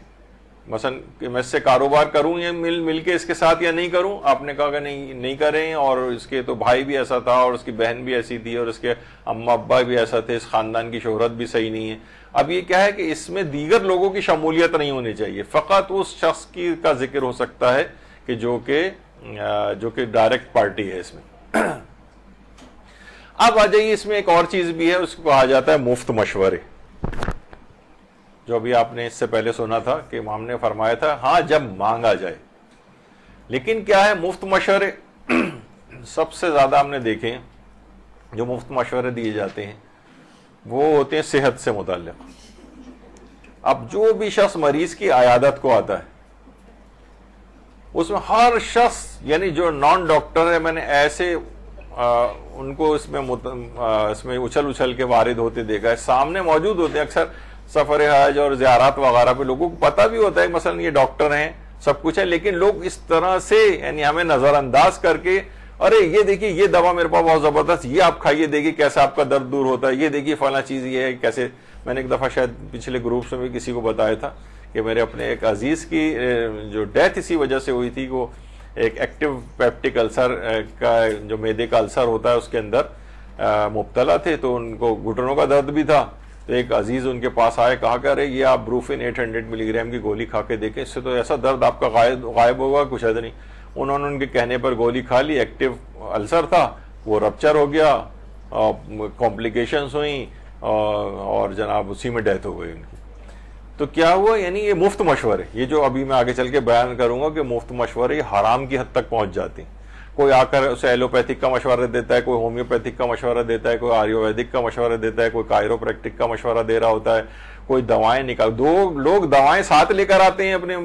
مثلا کہ میں اس سے کاروبار کروں یا مل کے اس کے ساتھ یا نہیں کروں، آپ نے کہا کہ نہیں کریں، اور اس کے تو بھائی بھی ایسا تھا اور اس کی بہن بھی ایسی تھی اور اس کے اماں ابا بھی ایسا تھے، اس خاندان کی شہرت بھی صحیح نہیں ہے. اب یہ کیا ہے کہ اس میں دیگر لوگوں کی شمولیت نہیں ہونی چاہیے، فقط اس شخص کا ذکر ہو سکتا ہے کہ جو کہ ڈائریکٹ پارٹی ہے اس میں. اب آ جائیے اس میں ایک اور چیز بھی ہے، اس کو کہا جاتا ہے مفت مشورے، جو بھی آپ نے اس سے پہلے سنا تھا کہ امام نے فرمایا تھا ہاں جب مانگا جائے. لیکن کیا ہے مفت مشورے؟ سب سے زیادہ ہم نے دیکھے جو مفت مشورے دیے جاتے ہیں وہ ہوتے ہیں صحت سے متعلق. اب جو بھی شخص مریض کی عیادت کو آتا ہے اس میں ہر شخص یعنی جو نان ڈاکٹر ہے، میں نے ایسے ان کو اس میں اچھل کے وارد ہوتے دیکھا ہے، سامنے موجود ہوتے ہیں. اکثر سفر حج اور زیارات وغیرہ پہ لوگوں کو پتہ بھی ہوتا ہے کہ مثلا یہ ڈاکٹر ہیں سب کچھ ہے، لیکن لوگ اس طرح سے یعنی ہمیں نظر انداز کر کے ارے یہ دیکھیے یہ دوا میرے پاس بہت زبردست، یہ آپ کھائیے دیکھیے کیسے آپ کا درد دور ہوتا ہے، یہ دیکھیے فلاں چیز یہ ہے کیسے. میں نے ایک دفعہ شاید پچھلے گروپ میں بھی کسی کو بتایا تھا کہ میرے اپنے ایک عزیز کی جو ڈیتھ اسی وجہ سے ہوئی تھی، وہ ایک ایکٹیو پیپٹک السر کا جو معدے کا السر ہوتا ہے اس کے اندر مبتلا تھے، تو ان کو گھٹنوں کا درد بھی تھا. تو ایک عزیز ان کے پاس آئے، کہا کہ ارے یہ آپ بروفن 800 ملی گرام کی گولی کھا کے دیکھیں، اس سے تو ایسا درد آپ کا غائب ہوگا کچھ ہے نہیں. انہوں نے ان کے کہنے پر گولی کھا لی، ایکٹیو السر تھا، وہ رپچر ہو گیا، کمپلیکیشنز ہوئیں اور جناب اسی میں ڈیتھ ہو گئی ان کی. تو کیا ہوا؟ یعنی یہ مفت مشورے، یہ جو ابھی میں آگے چل کے بیان کروں گا کہ مفت مشورے یہ حرام کی حد تک پہنچ جاتے ہیں. کوئی آ کر اسے ایلوپیتھک کا مشورہ دیتا ہے، کوئی ہومیوپیتھک کا مشورہ دیتا ہے، کوئی آیورویدک کا مشورہ دیتا ہے، کوئی کائروپریکٹک کا مشورہ دے رہا ہوتا ہے، کوئی دوائیں لوگ دوائیں ساتھ لے کر آتے ہیں اپنے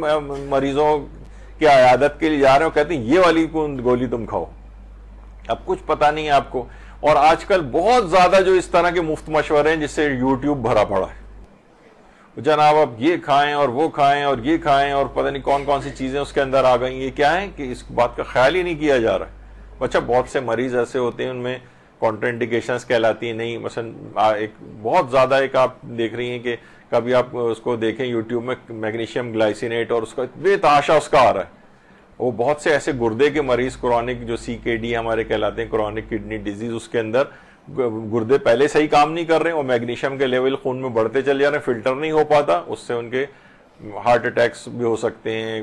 مریضوں کی عیادت کے لیے جا رہے ہیں، کہتے ہیں یہ والی گولی تم کھاؤ. اب کچھ پتا نہیں ہے آپ کو. اور آج کل بہت زیادہ جو اس طرح کے مفت مشورے ہیں جس سے یوٹیوب بھرا پڑا ہے. جناب اب یہ کھائیں اور وہ کھائیں اور یہ کھائیں اور پتہ نہیں کون کون سی چیزیں اس کے اندر آ گئی. یہ کیا ہے کہ اس بات کا خیال ہی نہیں کیا جا رہا. اچھا بہت سے مریض ایسے ہوتے ہیں ان میں کانٹر انڈیکیشنز کہلاتی ہیں نہیں. مثلا ایک بہت زیادہ ایک آپ دیکھ رہی ہیں کہ کبھی آپ اس کو دیکھیں یوٹیوب میں میگنیشیم گلائسینیٹ اور اس کا بے تحاشا اس کا آ رہا ہے. وہ بہت سے ایسے گردے کے مریض کرونک جو CKD ہمارے کہلاتے ہیں کرونک کڈنی ڈیزیز, اس کے اندر گردے پہلے صحیح کام نہیں کر رہے ہیں اور میگنیشیم کے لیول خون میں بڑھتے چل جا رہے ہیں, فلٹر نہیں ہو پاتا, اس سے ان کے ہارٹ اٹیکس بھی ہو سکتے ہیں,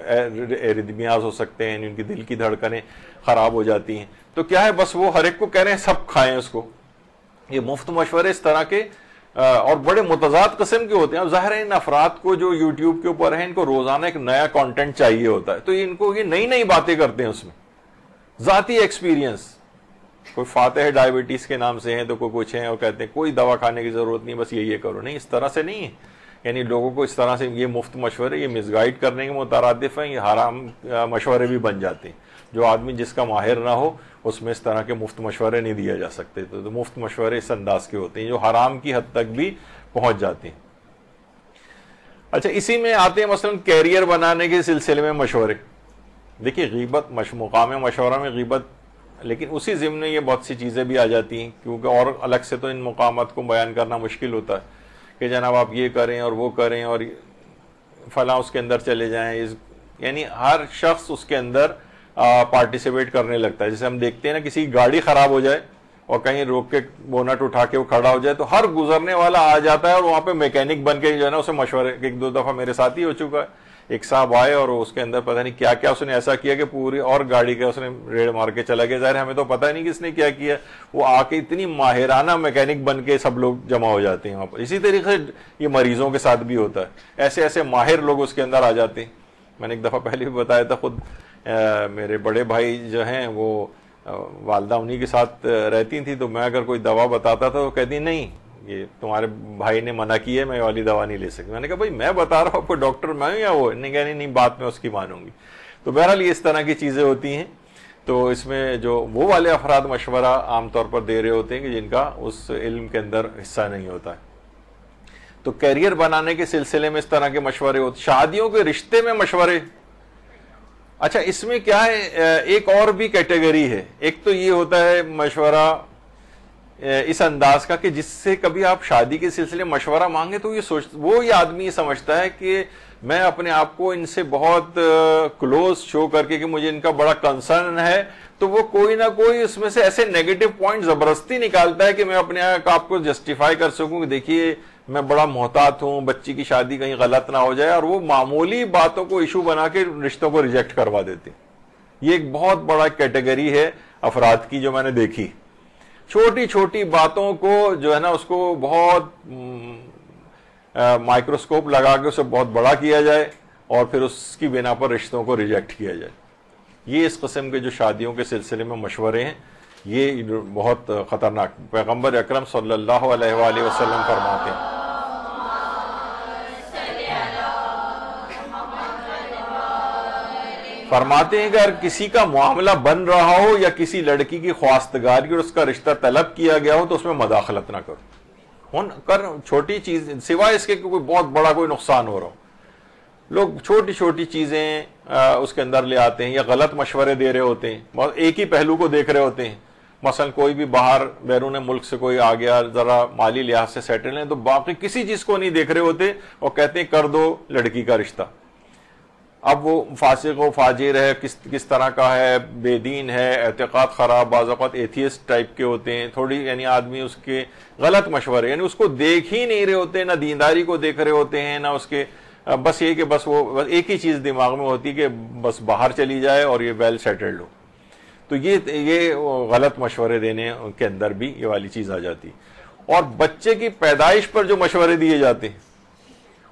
ایریدمیاز ہو سکتے ہیں, ان کی دل کی دھڑکنیں خراب ہو جاتی ہیں. تو کیا ہے بس وہ ہر ایک کو کہہ رہے ہیں سب کھائیں اس کو. یہ مفت مشورے اس طرح کے اور بڑے متضاد قسم کے ہوتے ہیں. اب ظاہر ہے ان افراد کو جو یوٹیوب کے اوپر ہیں ان کو روزانہ ایک نیا کانٹینٹ چاہیے ہوتا ہے, تو ان کو یہ نئی نئی باتیں کرتے ہیں اس میں ذاتی ایکسپیرینس. کوئی فاتح ڈائبٹیز کے نام سے ہیں تو کوئی کچھ ہیں اور کہتے ہیں کوئی دوا کھانے کی ضرورت نہیں, بس یہ کرو. نہیں, اس طرح سے نہیں ہے. یعنی لوگوں کو اس طرح سے یہ مفت مشورے یہ مس گائیڈ کرنے کے مترادف ہیں, یہ حرام مشورے بھی بن جاتے ہیں. جو آدمی جس کا ماہر نہ ہو اس میں اس طرح کے مفت مشورے نہیں دیا جا سکتے. تو مفت مشورے اس انداز کے ہوتے ہیں جو حرام کی حد تک بھی پہنچ جاتے ہیں. اچھا اسی میں آتے ہیں مثلا کیریئر بنانے کے سلسلے میں مشورے. دیکھیے غیبت مقام مشورہ میں غیبت, لیکن اسی ضمن میں یہ بہت سی چیزیں بھی آ جاتی ہیں کیونکہ اور الگ سے تو ان مقامات کو بیان کرنا مشکل ہوتا ہے کہ جناب آپ یہ کریں اور وہ کریں اور فلاں اس کے اندر چلے جائیں. یعنی ہر شخص اس کے اندر پارٹیسپیٹ کرنے لگتا ہے. جیسے ہم دیکھتے ہیں نا کسی کی گاڑی خراب ہو جائے اور کہیں روک کے بونٹ اٹھا کے وہ کھڑا ہو جائے تو ہر گزرنے والا آ جاتا ہے اور وہاں پہ میکینک بن کے جو ہے نا اسے مشورے. ایک دو دفعہ میرے ساتھ ہی ہو چکا ہے, ایک صاحب آئے اور اس کے اندر پتہ نہیں کیا کیا اس نے ایسا کیا کہ پوری اور گاڑی کا اس نے ریڑ مار کے چلا گیا. ظاہر ہمیں تو پتہ نہیں کہ اس نے کیا کیا, وہ آ کے اتنی ماہرانہ میکینک بن کے سب لوگ جمع ہو جاتے ہیں وہاں پر. اسی طریقے سے یہ مریضوں کے ساتھ بھی ہوتا ہے, ایسے ایسے ماہر لوگ اس کے اندر آ جاتے ہیں. میں نے ایک دفعہ پہلے بھی بتایا تھا, خود میرے بڑے بھائی جو ہیں وہ والدہ انہی کے ساتھ رہتی تھی, تو میں اگر کوئی دوا بتاتا تھا تو کہتی نہیں یہ تمہارے بھائی نے منع کی ہے, میں یہ والی دوا نہیں لے سکتی. میں نے کہا بھائی میں بتا رہا ہوں آپ کو ڈاکٹر میں ہوں یا وہ, نہیں کہا نہیں بات میں اس کی مانوں گی. تو بہرحال یہ اس طرح کی چیزیں ہوتی ہیں. تو اس میں جو وہ والے افراد مشورہ عام طور پر دے رہے ہوتے ہیں کہ جن کا اس علم کے اندر حصہ نہیں ہوتا ہے. تو کیریئر بنانے کے سلسلے میں اس طرح کے مشورے ہوتے. شادیوں کے رشتے میں مشورے. اچھا اس میں کیا ہے, ایک اور بھی کیٹیگری ہے. ایک تو یہ ہوتا ہے مشورہ اس انداز کا کہ جس سے کبھی آپ شادی کے سلسلے مشورہ مانگے تو یہ آدمی یہ سمجھتا ہے کہ میں اپنے آپ کو ان سے بہت کلوز شو کر کے کہ مجھے ان کا بڑا کنسرن ہے, تو وہ کوئی نہ کوئی اس میں سے ایسے نیگیٹو پوائنٹ زبردستی نکالتا ہے کہ میں اپنے آپ کو جسٹیفائی کر سکوں کہ دیکھیے میں بڑا محتاط ہوں, بچی کی شادی کہیں غلط نہ ہو جائے, اور وہ معمولی باتوں کو ایشو بنا کے رشتوں کو ریجیکٹ کروا دیتے. یہ ایک بہت بڑا کیٹیگری ہے افراد کی جو میں نے دیکھی. چھوٹی چھوٹی باتوں کو جو ہے نا اس کو بہت مائکروسکوپ لگا کے اسے بہت بڑا کیا جائے اور پھر اس کی بنا پر رشتوں کو ریجیکٹ کیا جائے. یہ اس قسم کے جو شادیوں کے سلسلے میں مشورے ہیں یہ بہت خطرناک. پیغمبر اکرم صلی اللہ علیہ وآلہ وسلم فرماتے ہیں کہ اگر کسی کا معاملہ بن رہا ہو یا کسی لڑکی کی خواستگاری اور اس کا رشتہ طلب کیا گیا ہو تو اس میں مداخلت نہ کرو. چھوٹی چیز سوائے اس کے کوئی بہت بڑا کوئی نقصان ہو رہا ہو, لوگ چھوٹی چھوٹی چیزیں اس کے اندر لے آتے ہیں یا غلط مشورے دے رہے ہوتے ہیں, ایک ہی پہلو کو دیکھ رہے ہوتے ہیں. مثلا کوئی بھی باہر بیرون ملک سے کوئی آ گیا ذرا مالی لحاظ سے سیٹل ہیں تو باقی کسی چیز کو نہیں دیکھ رہے ہوتے اور کہتے ہیں کر دو لڑکی کا رشتہ. اب وہ فاسق و فاجر ہے, کس طرح کا ہے, بے دین ہے, اعتقاد خراب, بعض اوقات ایتھیسٹ ٹائپ کے ہوتے ہیں تھوڑی, یعنی آدمی اس کے غلط مشورے یعنی اس کو دیکھ ہی نہیں رہے ہوتے, نہ دینداری کو دیکھ رہے ہوتے ہیں نہ اس کے, بس یہ کہ بس وہ ایک ہی چیز دماغ میں ہوتی کہ بس باہر چلی جائے اور یہ ویل سیٹلڈ ہو. تو یہ غلط مشورے دینے کے اندر بھی یہ والی چیز آ جاتی. اور بچے کی پیدائش پر جو مشورے دیے جاتے ہیں,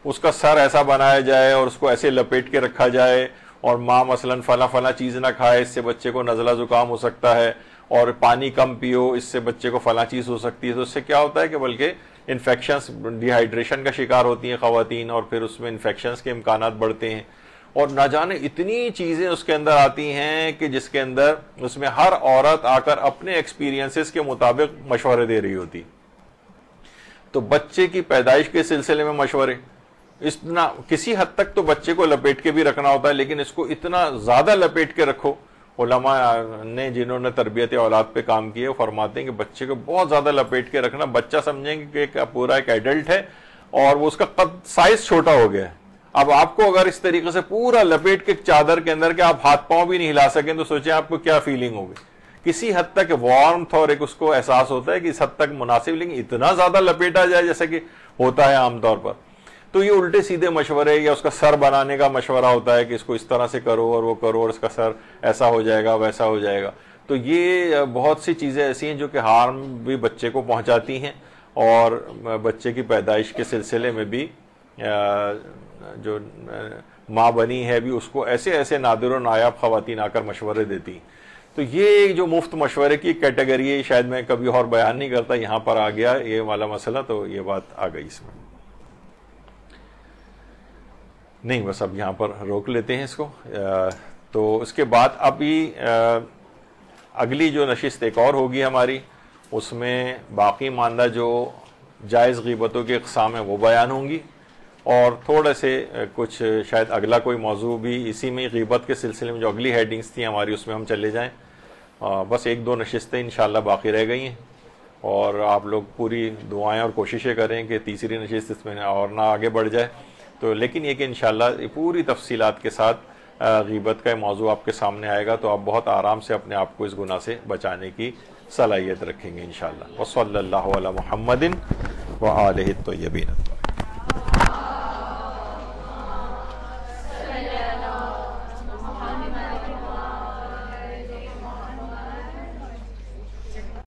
اس کا سر ایسا بنایا جائے اور اس کو ایسے لپیٹ کے رکھا جائے, اور ماں مثلا فلاں چیز نہ کھائے اس سے بچے کو نزلہ زکام ہو سکتا ہے, اور پانی کم پیو اس سے بچے کو فلاں چیز ہو سکتی ہے. تو اس سے کیا ہوتا ہے کہ بلکہ انفیکشنز, ڈی ہائیڈریشن کا شکار ہوتی ہیں خواتین, اور پھر اس میں انفیکشنز کے امکانات بڑھتے ہیں. اور نہ جانے اتنی چیزیں اس کے اندر آتی ہیں کہ جس کے اندر اس میں ہر عورت آ کر اپنے ایکسپیرینسز کے مطابق مشورے دے رہی ہوتی. تو بچے کی پیدائش کے سلسلے میں مشورے اتنا کسی حد تک تو بچے کو لپیٹ کے بھی رکھنا ہوتا ہے, لیکن اس کو اتنا زیادہ لپیٹ کے رکھو. علماء نے جنہوں نے تربیت اولاد پہ کام کیے وہ فرماتے ہیں کہ بچے کو بہت زیادہ لپیٹ کے رکھنا, بچہ سمجھیں گے کہ پورا ایک ایڈلٹ ہے اور وہ اس کا قد سائز چھوٹا ہو گیا ہے. اب آپ کو اگر اس طریقے سے پورا لپیٹ کے چادر کے اندر کہ آپ ہاتھ پاؤں بھی نہیں ہلا سکیں تو سوچیں آپ کو کیا فیلنگ ہوگی. کسی حد تک وارمتھ اور ایک اس کو احساس ہوتا ہے کہ اس حد تک مناسب, لیکن اتنا زیادہ لپیٹا جائے جیسا کہ ہوتا ہے عام طور پر, تو یہ الٹے سیدھے مشورے یا اس کا سر بنانے کا مشورہ ہوتا ہے کہ اس کو اس طرح سے کرو اور وہ کرو اور اس کا سر ایسا ہو جائے گا ویسا ہو جائے گا. تو یہ بہت سی چیزیں ایسی ہیں جو کہ ہارم بھی بچے کو پہنچاتی ہیں, اور بچے کی پیدائش کے سلسلے میں بھی جو ماں بنی ہے بھی اس کو ایسے ایسے نادر و نایاب خواتین آ کر مشورے دیتی. تو یہ جو مفت مشورے کی کیٹیگری ہے, شاید میں کبھی اور بیان نہیں کرتا, یہاں پر آ گیا یہ والا مسئلہ, تو یہ بات آ گئی اس میں. نہیں بس اب یہاں پر روک لیتے ہیں اس کو. تو اس کے بعد ابھی اگلی جو نشست ایک اور ہوگی ہماری, اس میں باقی ماندہ جو جائز غیبتوں کی اقسام ہیں وہ بیان ہوں گی, اور تھوڑے سے کچھ شاید اگلا کوئی موضوع بھی اسی میں غیبت کے سلسلے میں جو اگلی ہیڈنگز تھیں ہماری اس میں ہم چلے جائیں. بس ایک دو نشستیں انشاءاللہ باقی رہ گئی ہیں, اور آپ لوگ پوری دعائیں اور کوششیں کریں کہ تیسری نشست اس میں اور نہ آگے بڑھ جائے. تو لیکن یہ کہ انشاءاللہ پوری تفصیلات کے ساتھ غیبت کا موضوع آپ کے سامنے آئے گا, تو آپ بہت آرام سے اپنے آپ کو اس گناہ سے بچانے کی صلاحیت رکھیں گے انشاءاللہ. وصلی اللہ علی محمد وآلہ الطیبین.